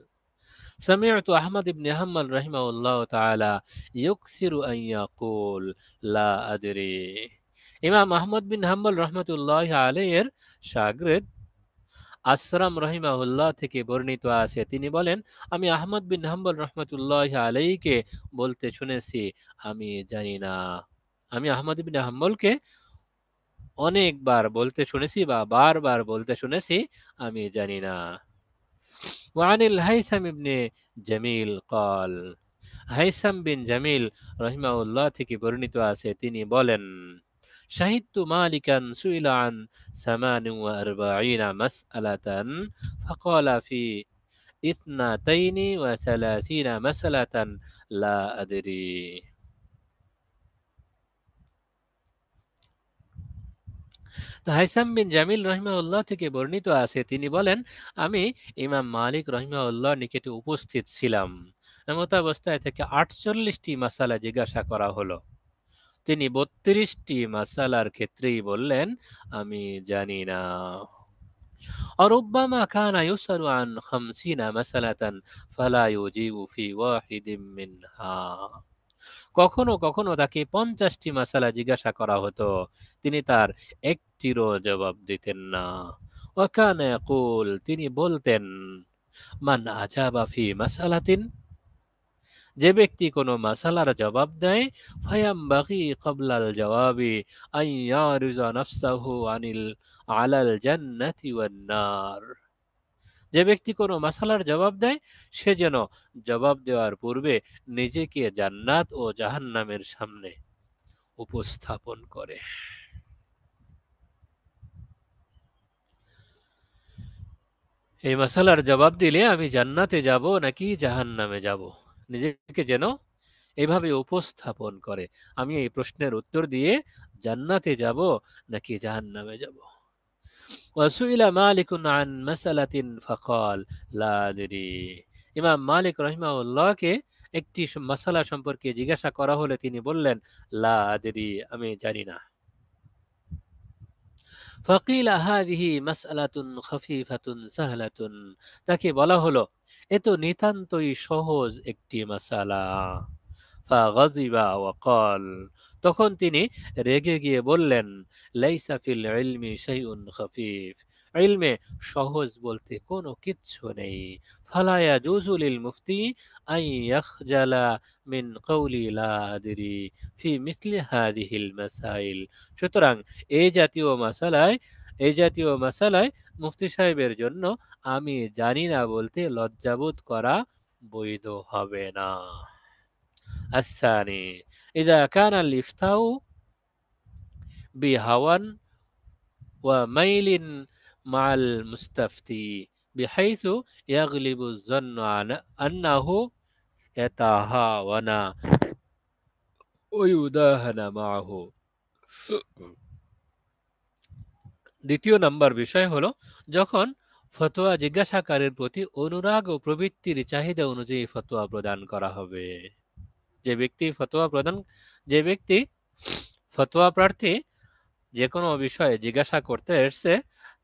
سمعت أحمد بن حنبل رحمه الله تعالى يكثر أن يقول لا أدري, ইমাম আহমদ বিন হাম্বল রহমতুল্লাহ আলাইহির শাগির্দ আসরাম রহিমাহুল্লাহ থেকে বর্ণিত আছে, তিনি বলেন, আমি আহমদ বিন হাম্বল রহমতুল্লাহ আলাইকে বলতে শুনেছি, আমি জানি না। আমি আহমদ বিন হাম্বলকে অনেকবার বলতে শুনেছি বা বারবার বলতে শুনেছি, আমি জানি না। ওয়ানিল হাইসাম ইবনে জামিল قال, হাইসাম বিন জামিল রহিমাউল্লাহ থেকে বর্ণিত আছে, তিনি বলেন, শাহিদতু মালিকান সুইলা আন 48 মাসআলাতান ফাকালা ফি 32 মাসআলাতান লা আদরি। তো হাইসাম বিন জামিল রহিমাউল্লাহ থেকে বর্ণিত আছে, তিনি বলেন, আমি ইমাম মালিক রহিমাউল্লাহ নিকটে উপস্থিত ছিলাম। এমত অবস্থায় থেকে 48টি মাসালা জিজ্ঞাসা করা হলো। তিনি 32টি মাসালার ক্ষেত্রেই বললেন, আমি জানি না। وربما كان يسأل عن 50 مسألة فلا يجيب في واحد منها। কখনো কখনো তাকে 50টি মাসালা জিজ্ঞাসা করা হতো, তিনি তার একটিরও জবাব দিতেন না। ওয়াকানা ইয়াকুল, তিনি বলতেন, মান আজাবা ফি মাসালাতিন, যে ব্যক্তি কোনো মাসালার জবাব দেয়, ফায়ামবাগি ক্বাবলাল জওয়াবি আন ইয়ারিজা নাফসাহু আলাল জান্নাতি ওয়ান নার। যে ব্যক্তি কোনো মাসালার জবাব দেয়, সে যেন জবাব দেওয়ার পূর্বে নিজেকে জান্নাত ও জাহান্নামের সামনে উপস্থাপন করে। এই মাসালার জবাব দিলে আমি জান্নাতে যাব নাকি জাহান্নামে যাব, নিজেকে যেন এভাবে উপস্থাপন করে, আমি এই প্রশ্নের উত্তর দিয়ে জান্নাতে যাব নাকি জাহান্নামে যাব। ওয়াসুইলা মালিকুন আন মাসালাতিন ফাকাল লা আদরি। ইমাম মালিক রাহিমাহুল্লাহকে একটি মাসালা সম্পর্কে জিজ্ঞাসা করা হলে তিনি বললেন, লা আদরি, আমি জানি না। ফাকিলা হাযিহি মাসআলাতুন খাফীফাতুন সাহলাতুন, তাকে বলা হলো, এ তো নিতান্তই সহজ একটি মাসালা। ফাগাযিবা ওয়া ক্বাল, তখন তিনি রেগে গিয়ে বললেন, লাইসা ফিল ইলমি শাইউন খাফীফ, ইলমে সহজ বলতে কোনো কিচ্ছু নেই। ফালা ইয়াজুজু লিল মুফতি আন ইয়াখজালা মিন কওলি লা আদরি ফি মিসলি হাযিহিল মাসাইল। সুতরাং এই জাতীয় মাসালায় মুফতি সাহেবের জন্য আমি জানি না বলতে লজ্জাবোধ করা বৈধ হবে না। الثاني إذا كان الإفتاء بهوى وميل مع المستفتي بحيث يغلب الظن أنه يتهاون ويداهن معه। দ্বিতীয় নাম্বার বিষয় হলো, যখন ফতোয়া জিজ্ঞাসাকারীর প্রতি অনুরাগ ও প্রবৃত্তির চাহিদা অনুযায়ী ফতোয়া প্রদান করা হবে। যে ব্যক্তি ফতোয়া প্রার্থী যে কোনো বিষয়ে জিজ্ঞাসা করতে এসছে,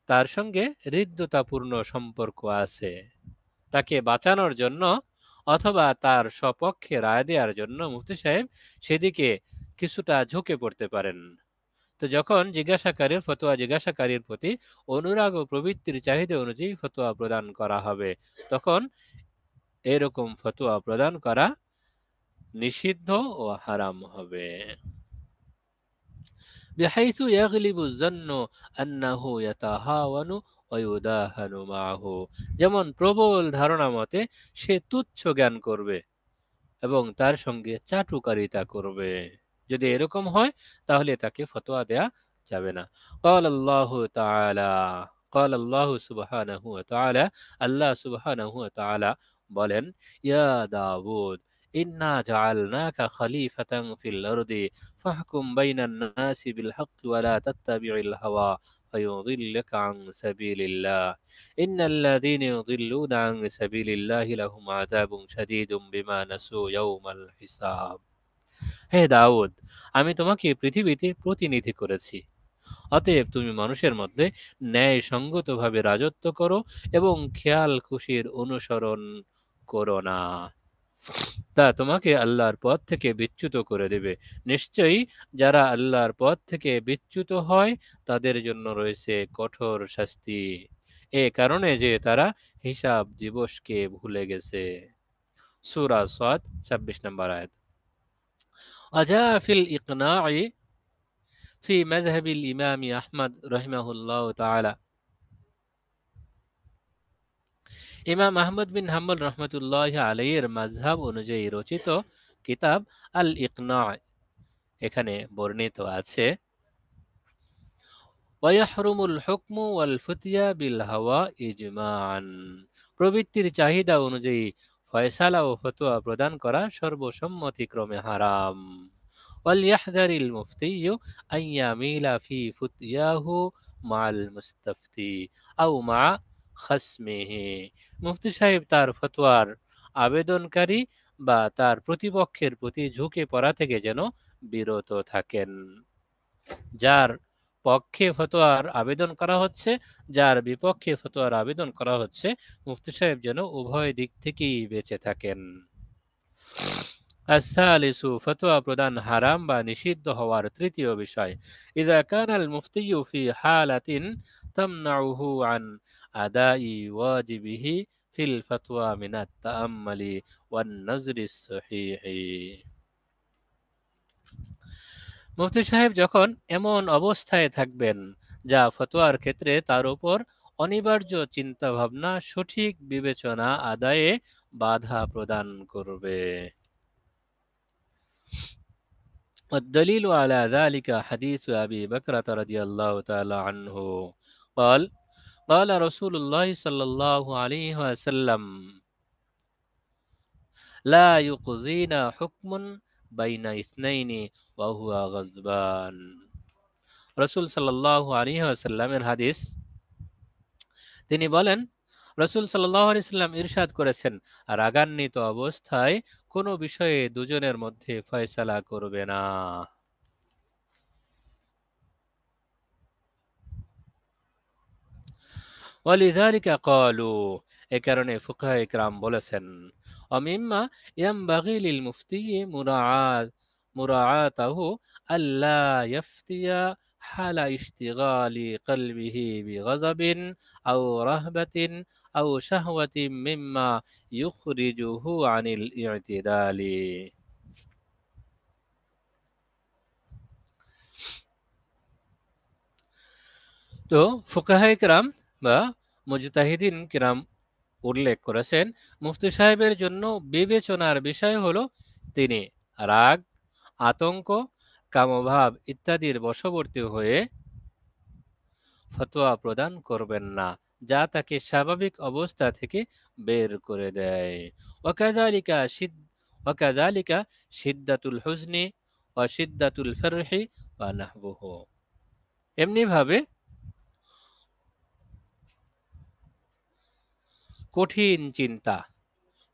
তার সঙ্গে হৃদ্যতাপূর্ণ সম্পর্ক আছে, তাকে বাঁচানোর জন্য অথবা তার সপক্ষে রায় দেওয়ার জন্য মুফতি সাহেব সেদিকে কিছুটা ঝুঁকে পড়তে পারেন। তো যখন ফতোয়া জিজ্ঞাসাকারীর প্রতি অনুরাগ ও প্রবৃত্তির চাহিদা অনুযায়ী ফতোয়া প্রদান করা হবে, তখন এরকম ফতোয়া প্রদান করা নিষিদ্ধ ও হারাম হবে। بحيث يغلب الظن أنه يتهاون ويداهن معه, যেমন প্রবল ধারণা মতে সে তুচ্ছ জ্ঞান করবে এবং তার সঙ্গে চাটুকারিতা করবে। যদি এরকম হয় তাহলে তাকে ফতোয়া দেয়া যাবে না। قال الله تعالى قال الله سبحانه وتعالى, আল্লাহ সুবহানাহু ওয়া তাআলা বলেন, ইয়া দাউদ ইন্না জাআলনাকা খলিফাতান ফিল আরদি ফাহকুম বাইনান নাসি বিল হক ওয়া লা তাত্তাবি'ল হাওয়া ফায়ুযিল্লাকা আন সাবিলিল্লাহ ইন্নাল্লাযীনা ইউযিল্লুনা আন সাবিলিল্লাহি লাহুম আযাবুন শাদীদুম বিমা নাসু ইয়াওমাল হিসাব। হে দাউদ, আমি তোমাকে পৃথিবীতে প্রতিনিধি করেছি, অতএব তুমি মানুষের মধ্যে ন্যায়সঙ্গতভাবে রাজত্ব করো এবং খেয়াল খুশির অনুসরণ করো না, তা তোমাকে আল্লাহর পথ থেকে বিচ্যুত করে দেবে। নিশ্চয়ই যারা আল্লাহর পথ থেকে বিচ্যুত হয় তাদের জন্য রয়েছে কঠোর শাস্তি। এ কারণে যে তারা হিসাব দিবসকে ভুলে গেছে। সূরা সাদ ২৬ নম্বর আয়াত। وجاء في الإقناع في مذهب الإمام أحمد رحمه الله تعالى ইমাম আহমদ বিন হাম্বল রহমতুল্লাহ আলাইহির মাযহাব অনুযায়ী রচিত কিতাব আল ইকনা এখানে বর্ণিত আছে ওয়াহরুমুল হুকমু ওয়াল ফুতিয়া বিল হাওয়া ইজমাআন, প্রবৃত্তির চাহিদা অনুযায়ী ফয়সালা ও ফতোয়া প্রদান করা সর্বসম্মতিক্রমে হারাম। ওয়ালইয়াহযারিল মুফতিয়্যু আন ইয়ামিলা ফি ফুতয়াহু মা'আল মুস্তাফতি আও মা খাসমিহি, মুফতি সাহেব তার ফতোয়ার আবেদনকারী বা তার প্রতিপক্ষের প্রতি ঝুঁকে পড়া থেকে যেন বিরত থাকেন। যার পক্ষে ফতোয়ার আবেদন করা হচ্ছে, যার বিপক্ষে ফতোয়ার আবেদন করা হচ্ছে, মুফতি সাহেব যেন উভয় দিক থেকেই বেঁচে থাকেন। আস-সালিসু, ফতোয়া প্রদান হারাম বা নিষিদ্ধ হওয়ার তৃতীয় বিষয়, ইযা কানাল মুফতিয়্যু ফি হালাতিন তামনাউহু আন আদাই ওয়াজিবিহি ফিল ফতওয়া মিনাত তাআম্মুলি ওয়ান নাজরিস সহিহি। মুফতি সাহেব যখন এমন অবস্থায় থাকবেন যা ফতোয়ার ক্ষেত্রে তার উপর অনিবার্য চিন্তাভাবনা সঠিক বিবেচনা আদায়ে বাধা প্রদান করবে। والدليل على ذلك حديث أبي بكرة رضي الله تعالى عنه قال قال رسول الله صلى الله عليه وسلم لا يقضينا حكم بين اثنين وهو غضبان। রাসূল সাল্লাল্লাহু আলাইহি ওয়াসাল্লামের হাদিস, তিনি বলেন, রাসূল সাল্লাল্লাহু আলাইহি ওয়াসাল্লাম ইরশাদ করেছেন, রাগান্বিত অবস্থায় কোনো বিষয়ে দুজনের মধ্যে ফয়সালা করবে না। ওয়ালিযালিকা ক্বালু, এ কারণে ফুকাহায়ে কেরাম বলেছেন, ওয়ামিম্মা ইয়ানবাগি লিল মুফতিয়্যি মুরাআতাহু আল্লা ইয়াফতিয়া হালা ইশতিগালি কলবিহি বিগযাবিন আও রাহবাতিন আও শাহওয়াতিন মিম্মা ইউখরিজুহু আনিল ই'তিদালি। তো ফুকাহায়ে কেরাম বা মুজতাহিদিন কেরাম উল্লেখ করেছেন, মুফতি সাহেবের জন্য বিবেচনার বিষয় হলো তিনি রাগ, আতঙ্ক, কামভাব ইত্যাদির বশবর্তী হয়ে ফতোয়া প্রদান করবেন না, যা তাকে স্বাভাবিক অবস্থা থেকে বের করে দেয়। ওয়াকাযালিকা শিদ্দাতুল হুজনি ওয়া শিদ্দাতুল ফারহি ওয়া নাহবুহু, এমনিভাবে কঠিন চিন্তা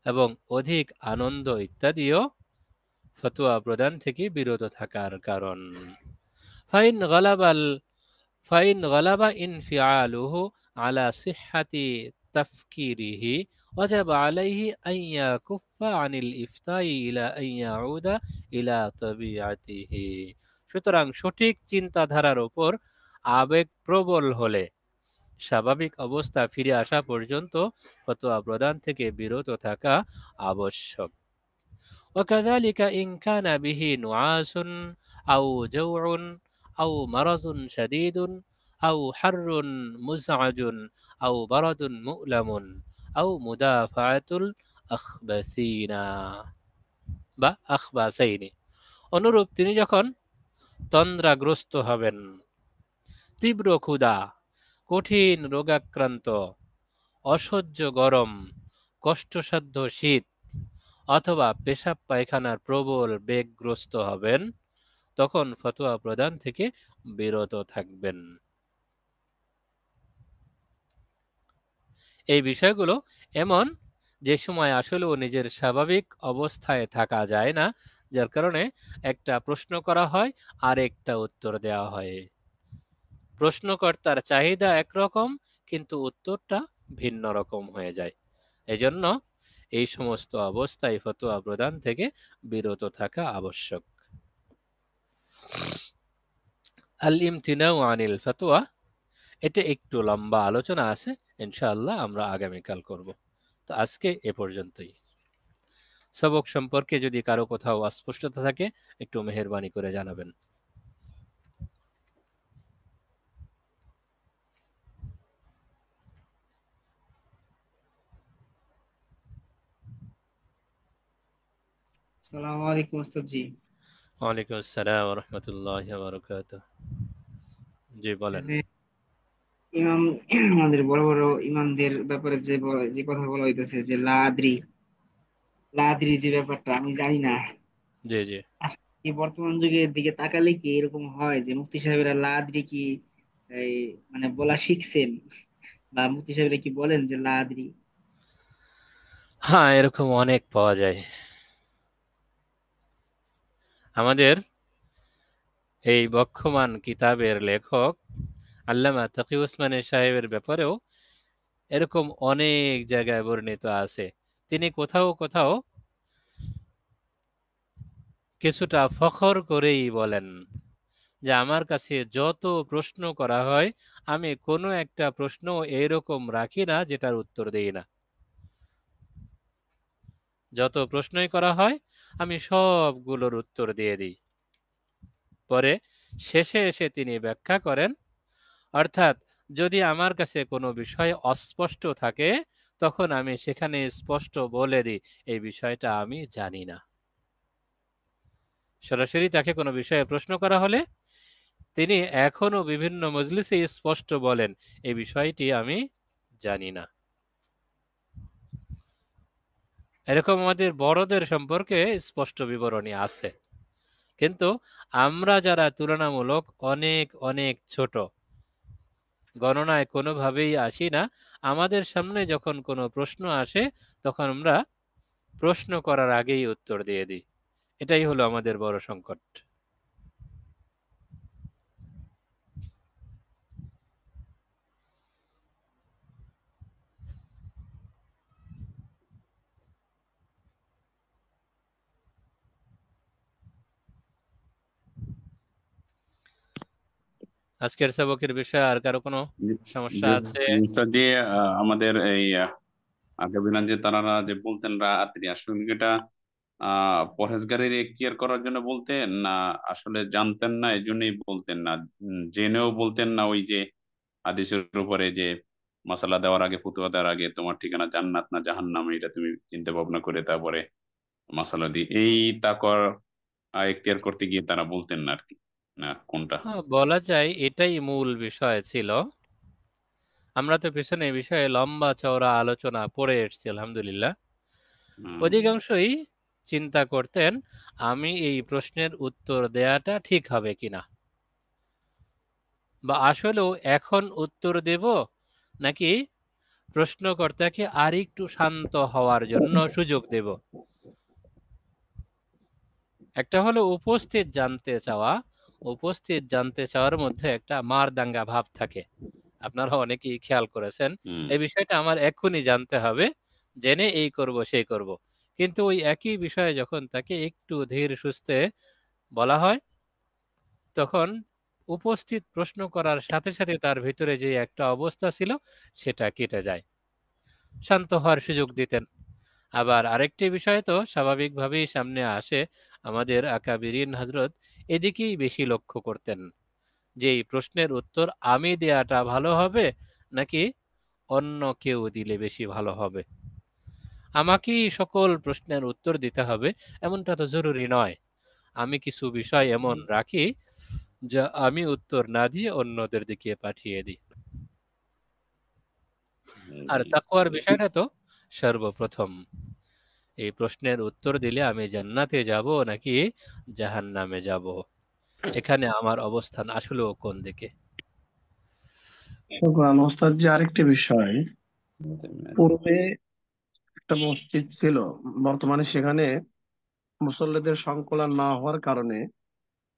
এবং অধিক আনন্দ ইত্যাদিও ফতোয়া প্রদান থেকে বিরত থাকার কারণ। ফাইন গালাবা ইনফিআলুহু আলা সিহহাতি তাফকিরিহি ওয়াজাবা আলাইহি আন ইয়াকুফা আনিল ইফতাই ইলা আন ইয়াউদা ইলা তাবিআতিহি। সুতরাং সঠিক চিন্তাধারার উপর আবেগ প্রবল হলে স্বাভাবিক অবস্থা ফিরে আসা পর্যন্ত ফতোয়া প্রদান থেকে বিরত থাকা আবশ্যক। وكذلك إن كان به نعاس أو جوع أو مرض شديد أو حر مزعج أو برد مؤلم أو مدافعة الأخبثين বা আখবাসাইনি, অনুরূপ তিনি যখন তন্দ্রাগ্রস্ত হবেন, তীব্র ক্ষুধা, কঠিন রোগাক্রান্ত, অসহ্য গরম, কষ্টসাধ্য শীত অথবা পেশাব পায়খানার প্রবল বেগগ্রস্ত হবেন, তখন ফতোয়া প্রদান থেকে বিরত থাকবেন। এই বিষয়গুলো এমন যে সময় আসলেও নিজের স্বাভাবিক অবস্থায় থাকা যায় না, যার কারণে একটা প্রশ্ন করা হয় আর একটা উত্তর দেওয়া হয়। প্রশ্নকর্তার চাহিদা একরকম কিন্তু উত্তরটা ভিন্ন রকম হয়ে যায়। এজন্য এই সমস্ত অবস্থায় ফতোয়া প্রদান থেকে বিরত থাকা আবশ্যক। আল ইমতিনাউ আনিল ফতোয়া, এটা একটু লম্বা আলোচনা আছে, ইনশাআল্লাহ আমরা আগামীকাল করব। তো আজকে এ পর্যন্তই। সবক সম্পর্কে যদি কারো কোথাও অস্পষ্টতা থাকে একটু মেহেরবানি করে জানাবেন। আসসালামু আলাইকুম ওস্তাদ জি। ওয়ালাইকুম আসসালাম ওয়া রাহমাতুল্লাহি ওয়া বারাকাতুহু। জি বলেন। এখানে ইমাম আমাদের বড় বড় ইমামদের ব্যাপারে যে কথা বলা হইতেছে যে লাদ্রি যে ব্যাপারটা আমি জানি না। জি জি। এই বর্তমান যুগের দিকে তাকালে কি এরকম হয় যে মুফতি সাহেবেরা লাদ্রি কি এই মানে বলা শিখছেন, বা মুফতি সাহেবরা কি বলেন যে লাদ্রি? হ্যাঁ, এরকম অনেক পাওয়া যায়। আমাদের এই বক্ষমান কিতাবের লেখক আল্লামা তকি উসমানী সাহেবের ব্যাপারেও এরকম অনেক জায়গায় বর্ণিত আছে। তিনি কোথাও কোথাও কিছুটা ফখর করেই বলেন যে আমার কাছে যত প্রশ্ন করা হয় আমি কোনো একটা প্রশ্ন এরকম রাখি না যেটার উত্তর দেই না। যত প্রশ্নই করা হয় আমি সবগুলোর উত্তর দিয়ে দিই। পরে শেষে এসে তিনি ব্যাখ্যা করেন, অর্থাৎ যদি আমার কাছে কোনো বিষয় অস্পষ্ট থাকে তখন আমি সেখানে স্পষ্ট বলে দিই এই বিষয়টা আমি জানি না। সরাসরি তাকে কোনো বিষয়ে প্রশ্ন করা হলে তিনি এখনো বিভিন্ন মজলিসে স্পষ্ট বলেন এই বিষয়টি আমি জানি না। এরকম আমাদের বড়দের সম্পর্কে স্পষ্ট বিবরণী আছে। কিন্তু আমরা যারা তুলনামূলক অনেক অনেক ছোট, গণনায় কোনোভাবেই আসি না, আমাদের সামনে যখন কোনো প্রশ্ন আসে তখন আমরা প্রশ্ন করার আগেই উত্তর দিয়ে দিই। এটাই হলো আমাদের বড় সংকট। আজকের সবকের বিষয়ে আর কারো কোনো সমস্যা আছে? স্যার যে আমাদের এই আগামীনা যে তারা যে বলতেন রাত্রি আসলে কি এটা পরহেজগারির এখতিয়ার করার জন্য বলতেন, না আসলে জানতেন না এই জন্যই বলতেন, না জেনেও বলতেন, না ওই যে হাদিসের উপরে যে মশালা দেওয়ার আগে ফতুয়া দেওয়ার আগে তোমার ঠিকানা জান্নাত না জাহান্নাম এটা তুমি চিন্তা ভাবনা করে তারপরে মশালা দিই এই তাকর এখতিয়ার করতে গিয়ে তারা বলতেন না আর কি, না কোনটা? বলা যায় এটাই মূল বিষয় ছিল। আমরা তো পেছনে এই বিষয়ে লম্বা চওড়া আলোচনা পড়ে এসেছি আলহামদুলিল্লাহ। অধিকাংশই চিন্তা করতেন আমি এই প্রশ্নের উত্তর দেয়াটা ঠিক হবে কিনা, বা আসলেও এখন উত্তর দেব নাকি প্রশ্নকর্তাকে আরেকটু শান্ত হওয়ার জন্য সুযোগ দেব। একটা হলো উপস্থিত জানতে চাওয়া, উপস্থিত জানতে চাওয়ার মধ্যে একটা মারদাঙ্গা ভাব থাকে। আপনারা অনেকেই খেয়াল করেছেন এই বিষয়টা আমার এক্ষুনি জানতে হবে, জেনে এই করব সেই করব। কিন্তু ওই একই বিষয়ে যখন তাকে একটু ধীর সুস্থে বলা হয় তখন উপস্থিত প্রশ্ন করার সাথে সাথে তার ভিতরে যে একটা অবস্থা ছিল সেটা কেটে যায়, শান্ত হওয়ার সুযোগ দিতেন। আবার আরেকটি বিষয় তো স্বাভাবিকভাবেই সামনে আসে, আমাদের আকাবিরিন হজরত এদিকেই বেশি লক্ষ্য করতেন যে এই প্রশ্নের উত্তর আমি দেয়াটা ভালো হবে নাকি অন্য কেউ দিলে বেশি ভালো হবে। আমাকেই সকল প্রশ্নের উত্তর দিতে হবে এমনটা তো জরুরি নয়। আমি কিছু বিষয় এমন রাখি যা আমি উত্তর না দিয়ে অন্যদের দিকে পাঠিয়ে দিই। আর তাকওয়ার বিষয়টা তো সর্বপ্রথম। এই প্রশ্নের উত্তর দিলে আমি জান্নাতে যাব নাকি জাহান্নামে যাব, এখানে আমার অবস্থান আসলেও কোন দিকে? শুকরান ওস্তাদ জি। আরেকটি বিষয়, পূর্বে একটা মসজিদ ছিল, বর্তমানে সেখানে মুসল্লিদের সংকলন না হওয়ার কারণে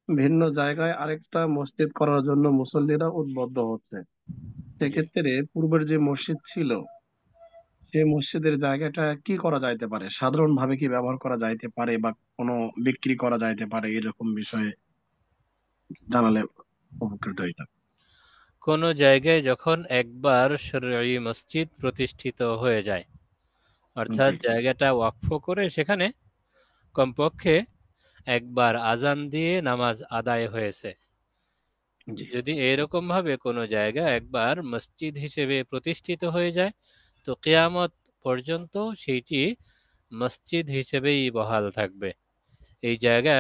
ভিন্ন জায়গায় আরেকটা মসজিদ করার জন্য মুসল্লিরা উদ্বুদ্ধ হচ্ছে। সেক্ষেত্রে পূর্বের যে মসজিদ ছিল সেই মসজিদের জায়গাটা কি করা যাইতে পারে, সাধারণভাবে কি ব্যবহার করা যাইতে পারে বা কোনো বিক্রি করা যাইতে পারে, এরকম বিষয়ে জানালে উপকৃত হইতাম। কোনো জায়গায় যখন একবার শরঈ মসজিদ প্রতিষ্ঠিত হয়ে যায়, অর্থাৎ জি জায়গাটা ওয়াকফ করে সেখানে কমপক্ষে একবার আজান দিয়ে নামাজ আদায় হয়েছে। জি যদি এরকম ভাবে কোনো জায়গা একবার মসজিদ হিসেবে প্রতিষ্ঠিত হয়ে যায়, তো কিয়ামত পর্যন্ত সেইটি মসজিদ হিসেবেই বহাল থাকবে। এই জায়গা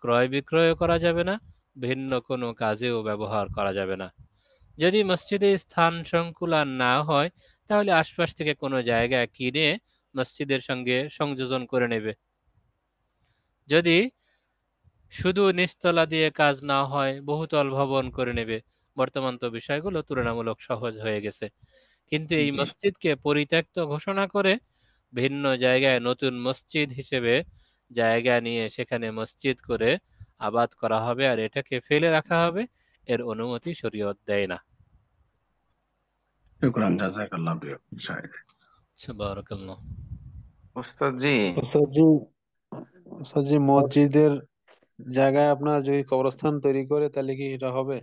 ক্রয় বিক্রয় করা যাবে না, ভিন্ন কোনো কাজেও ব্যবহার করা যাবে না। যদি মসজিদে স্থান সংকুলান না হয়, তাহলে আশপাশ থেকে কোনো জায়গা কিনে মসজিদের সঙ্গে সংযোজন করে নেবে। যদি শুধু নিচতলা দিয়ে কাজ না হয়, বহুতল ভবন করে নেবে। বর্তমান তো বিষয়গুলো তুলনামূলক সহজ হয়ে গেছে। কিন্তু এই জি মসজিদকে পরিত্যক্ত ঘোষণা করে ভিন্ন জায়গায় নতুন মসজিদ হিসেবে জায়গা নিয়ে সেখানে মসজিদ করে আবাদ করা হবে আর এটাকে ফেলে রাখা হবে, এর অনুমতি শরীয়ত দেয় না। শুকরান জাযাকাল্লাহ সাহেব। আচ্ছা, বারাকাল্লাহ। ওস্তাদ জি, ওস্তাদ জি, মসজিদের জায়গায় আপনার যদি কবরস্থান তৈরি করে তাহলে কি এটা হবে?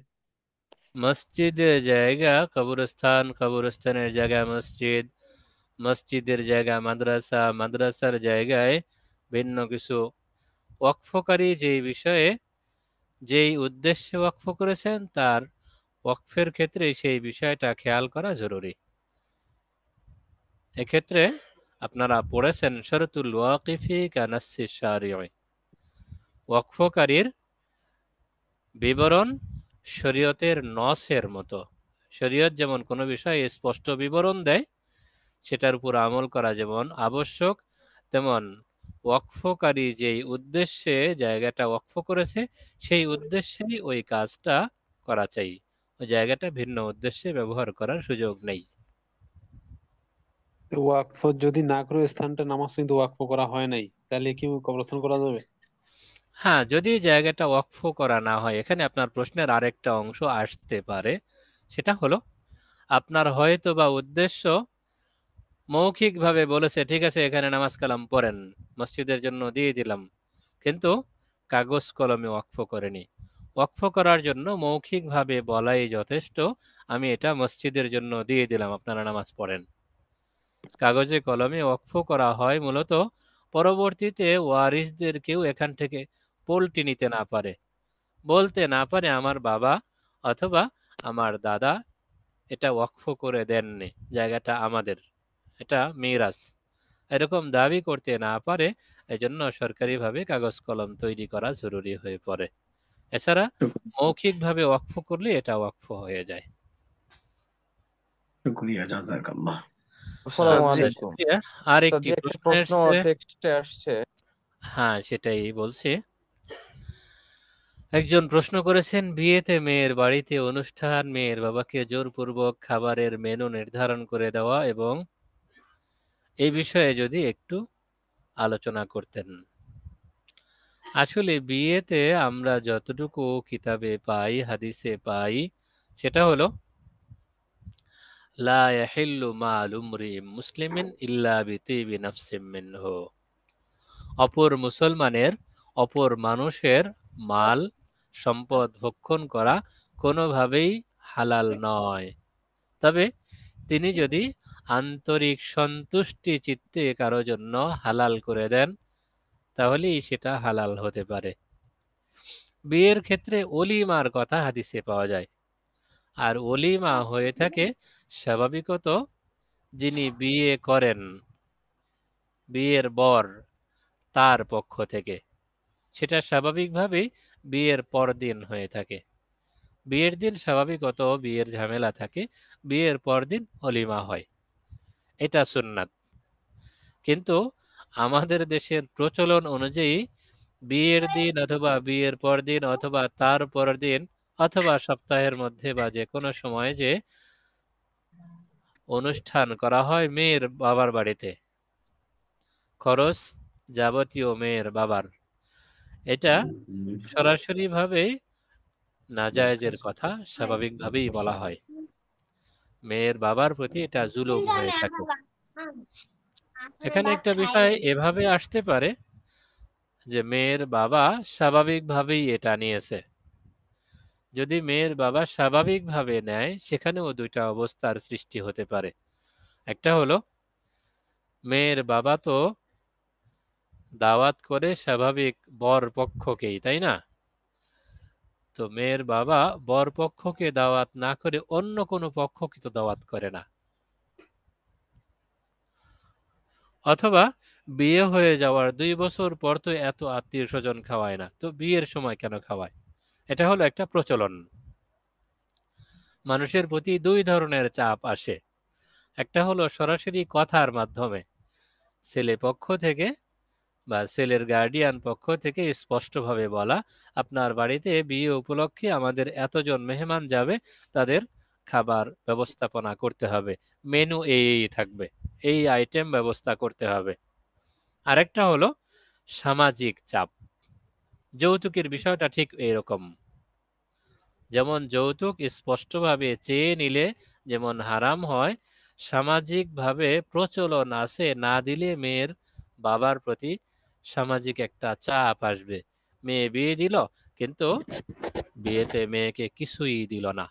মসজিদের জায়গা কবরস্থান, কবরস্থানের জায়গা মসজিদ, মসজিদের জায়গা মাদ্রাসা, মাদ্রাসার জায়গায় ভিন্ন কিছু ওয়াকফকারী যেই বিষয়ে যেই উদ্দেশ্যে ওয়াকফ করেছেন তার ওয়াকফের ক্ষেত্রে সেই বিষয়টা খেয়াল করা জরুরি। এক্ষেত্রে আপনারা পড়েছেন শরতুল ওয়াকিফি কানাসি শারিঈ, ওয়াকফকারীর বিবরণ শরীয়তের নসের মতো। শরীয়ত যেমন কোনো বিষয়ে স্পষ্ট বিবরণ দেয়, সেটার উপর আমল করা যেমন আবশ্যক, তেমন ওয়াকফকারী যেই উদ্দেশ্যে জায়গাটা ওয়াকফ করেছে সেই উদ্দেশ্যেই ওই কাজটা করা চাই। ওই জায়গাটা ভিন্ন উদ্দেশ্যে ব্যবহার করার সুযোগ নেই। ওয়াকফ যদি না করে স্থানটা নামাজ কিন্তু ওয়াকফ করা হয় নাই, তাহলে কি কবরস্থান করা যাবে? হ্যাঁ, যদি জায়গাটা ওয়াকফ করা না হয়, এখানে আপনার প্রশ্নের আরেকটা অংশ আসতে পারে। সেটা হলো আপনার হয়তো বা উদ্দেশ্য মৌখিকভাবে বলেছে, ঠিক আছে এখানে নামাজ কালাম পড়েন, মসজিদের জন্য দিয়ে দিলাম, কিন্তু কাগজ কলমে ওয়াকফ করেনি। ওয়াকফ করার জন্য মৌখিকভাবে বলাই যথেষ্ট, আমি এটা মসজিদের জন্য দিয়ে দিলাম, আপনারা নামাজ পড়েন। কাগজে কলমে ওয়াকফ করা হয় মূলত পরবর্তীতে ওয়ারিসদের কেউ এখান থেকে পল্টি নিতে না পারে, বলতে না পারে আমার বাবা অথবা আমার দাদা এটা ওয়াকফ করে দেননি, জায়গাটা আমাদের, এটা মিরাস, এরকম দাবি করতে না পারে। এজন্য সরকারিভাবে কাগজ কলম তৈরি করা জরুরি হয়ে পড়ে। এছাড়া মৌখিকভাবে ওয়াকফ করলে এটা ওয়াকফ হয়ে যায়। শুকরিয়া জাযাকাল্লাহ। ওস্তাদ জি, আচ্ছা, শুকরিয়া। আর ওস্তাদ একটি জি, একটা প্রশ্ন প্রশ্ন এসছে। টেক্সটে আসছে। হ্যাঁ, সেটাই বলছি। একজন প্রশ্ন করেছেন, বিয়েতে মেয়ের বাড়িতে অনুষ্ঠান, মেয়ের বাবাকে জোরপূর্বক খাবারের মেনু নির্ধারণ করে দেওয়া এবং এই বিষয়ে যদি একটু আলোচনা করতেন। আসলে বিয়েতে আমরা যতটুকু কিতাবে পাই, হাদিসে পাই, সেটা হলো লা ইয়াহিল্লু মালু ইমরিইন মুসলিমিন ইল্লা বিতিবি নাফসিম মিনহু। অপর মুসলমানের, অপর মানুষের মাল সম্পদ ভক্ষণ করা কোনোভাবেই হালাল নয়, তবে তিনি যদি আন্তরিক সন্তুষ্টি চিত্তে কারো জন্য হালাল করে দেন তাহলেই সেটা হালাল হতে পারে। বিয়ের ক্ষেত্রে ওলিমার কথা হাদিসে পাওয়া যায়, আর ওলিমা হয়ে থাকে স্বাভাবিকত যিনি বিয়ে করেন, বিয়ের বর, তার পক্ষ থেকে। সেটা স্বাভাবিকভাবেই বিয়ের পরদিন হয়ে থাকে। বিয়ের দিন স্বাভাবিকত বিয়ের ঝামেলা থাকে, বিয়ের পরদিন ওলিমা হয়, এটা সুন্নাত। কিন্তু আমাদের দেশের প্রচলন অনুযায়ী বিয়ের দিন অথবা বিয়ের পরদিন অথবা তার পরের দিন অথবা সপ্তাহের মধ্যে বা যে কোনো সময় যে অনুষ্ঠান করা হয় মেয়ের বাবার বাড়িতে, খরচ যাবতীয় মেয়ের বাবার, এটা সরাসরিভাবেই নাজায়েজের কথা স্বাভাবিকভাবেই বলা হয়। মেয়ের বাবার প্রতি এটা জুলুম হয়ে থাকে। এখানে একটা বিষয় এভাবে আসতে পারে যে মেয়ের বাবা স্বাভাবিকভাবেই এটা নিয়েছে, যদি মেয়ের বাবা স্বাভাবিকভাবে নেয়, সেখানেও দুইটা অবস্থার সৃষ্টি হতে পারে। একটা হলো মেয়ের বাবা তো দাওয়াত করে স্বাভাবিক বর পক্ষকেই, তাই না? তো মেয়ের বাবা বর পক্ষকে দাওয়াত না করে অন্য কোনো পক্ষকে তো দাওয়াত করে না। অথবা বিয়ে হয়ে যাওয়ার 2 বছর পর তো এত আত্মীয় স্বজন খাওয়ায় না, তো বিয়ের সময় কেন খাওয়ায়? এটা হলো একটা প্রচলন। মানুষের প্রতি 2 ধরনের চাপ আসে। একটা হলো সরাসরি কথার মাধ্যমে, ছেলে পক্ষ থেকে বা ছেলের গার্ডিয়ান পক্ষ থেকে স্পষ্টভাবে বলা, আপনার বাড়িতে বিয়ে উপলক্ষে আমাদের এতজন মেহমান যাবে, তাদের খাবার ব্যবস্থাপনা করতে হবে, মেনু এই থাকবে, এই আইটেম ব্যবস্থা করতে হবে। আরেকটা হলো সামাজিক চাপ। যৌতুকের বিষয়টা ঠিক এরকম। যেমন যৌতুক স্পষ্টভাবে চেয়ে নিলে যেমন হারাম হয়, সামাজিকভাবে প্রচলন আছে, না দিলে মেয়ের বাবার প্রতি সামাজিক একটা চাপ আসবে। মেয়ে বিয়ে দিল, কিন্তু বিয়েতে মেয়েকে কিছুই দিল না।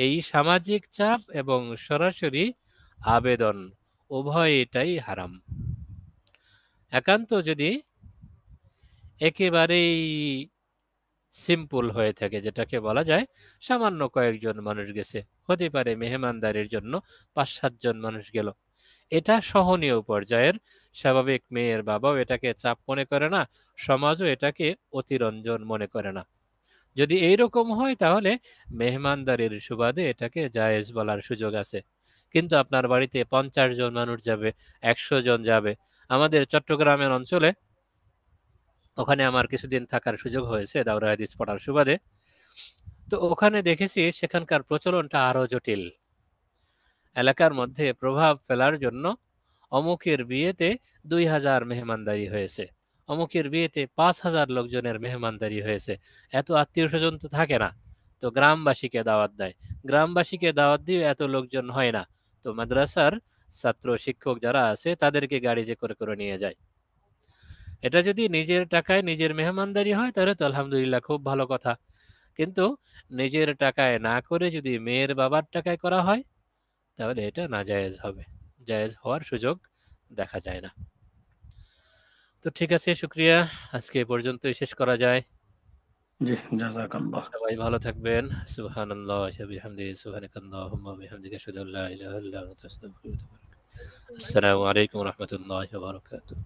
এই সামাজিক চাপ এবং সরাসরি আবেদন উভয়টাই হারাম। একান্ত যদি একেবারেই সিম্পল হয়ে থাকে, যেটাকে বলা যায় সামান্য কয়েকজন মানুষ গেছে, হতে পারে মেহমানদারির জন্য 5-7 জন মানুষ গেল, এটা সহনীয় পর্যায়ের, স্বাভাবিক, মেয়ের বাবাও এটাকে চাপ মনে করে না, সমাজও এটাকে অতিরঞ্জন মনে করে না। যদি এইরকম হয় তাহলে মেহমানদারির সুবাদে এটাকে জায়েজ বলার সুযোগ আছে। কিন্তু আপনার বাড়িতে 50 জন মানুষ যাবে, 100 জন যাবে। আমাদের চট্টগ্রামের অঞ্চলে, ওখানে আমার কিছুদিন থাকার সুযোগ হয়েছে দাওরায়ে হাদিস পড়ার সুবাদে, তো ওখানে দেখেছি সেখানকার প্রচলনটা আরো জটিল। এলাকার মধ্যে প্রভাব ফেলার জন্য অমুকের বিয়েতে 2000 মেহমানদারি হয়েছে, অমুকের বিয়েতে 5000 লোকজনের মেহমানদারি হয়েছে। এত আত্মীয় স্বজন তো থাকে না, তো গ্রামবাসীকে দাওয়াত দেয়। গ্রামবাসীকে দাওয়াত দিয়ে এত লোকজন হয় না, তো মাদ্রাসার ছাত্র শিক্ষক যারা আছে তাদেরকে গাড়িতে করে করে নিয়ে যায়। এটা যদি নিজের টাকায় নিজের মেহমানদারি হয় তাহলে তো আলহামদুলিল্লাহ, খুব ভালো কথা। কিন্তু নিজের টাকায় না করে যদি মেয়ের বাবার টাকায় করা হয়, তাহলে এটা নাজায়েজ হবে, জায়েজ হওয়ার সুযোগ দেখা যায় না। তো ঠিক আছে, শুক্রিয়া, আজকে এ পর্যন্তই শেষ করা যায়। জি, জাযাকাল্লাহ। সবাই ভালো থাকবেন। সুবহানাল্লাহ ওয়া বিহামদিহি, সুবহানাকাল্লাহুম্মা ওয়া বিহামদিকা, আশহাদু আল্লা ইলাহা ইল্লা আনতা, আস্তাগফিরুকা ওয়া আতুবু ইলাইক। আসসালামু আলাইকুম ওয়া রাহমাতুল্লাহি ওয়া বারাকাতুহু।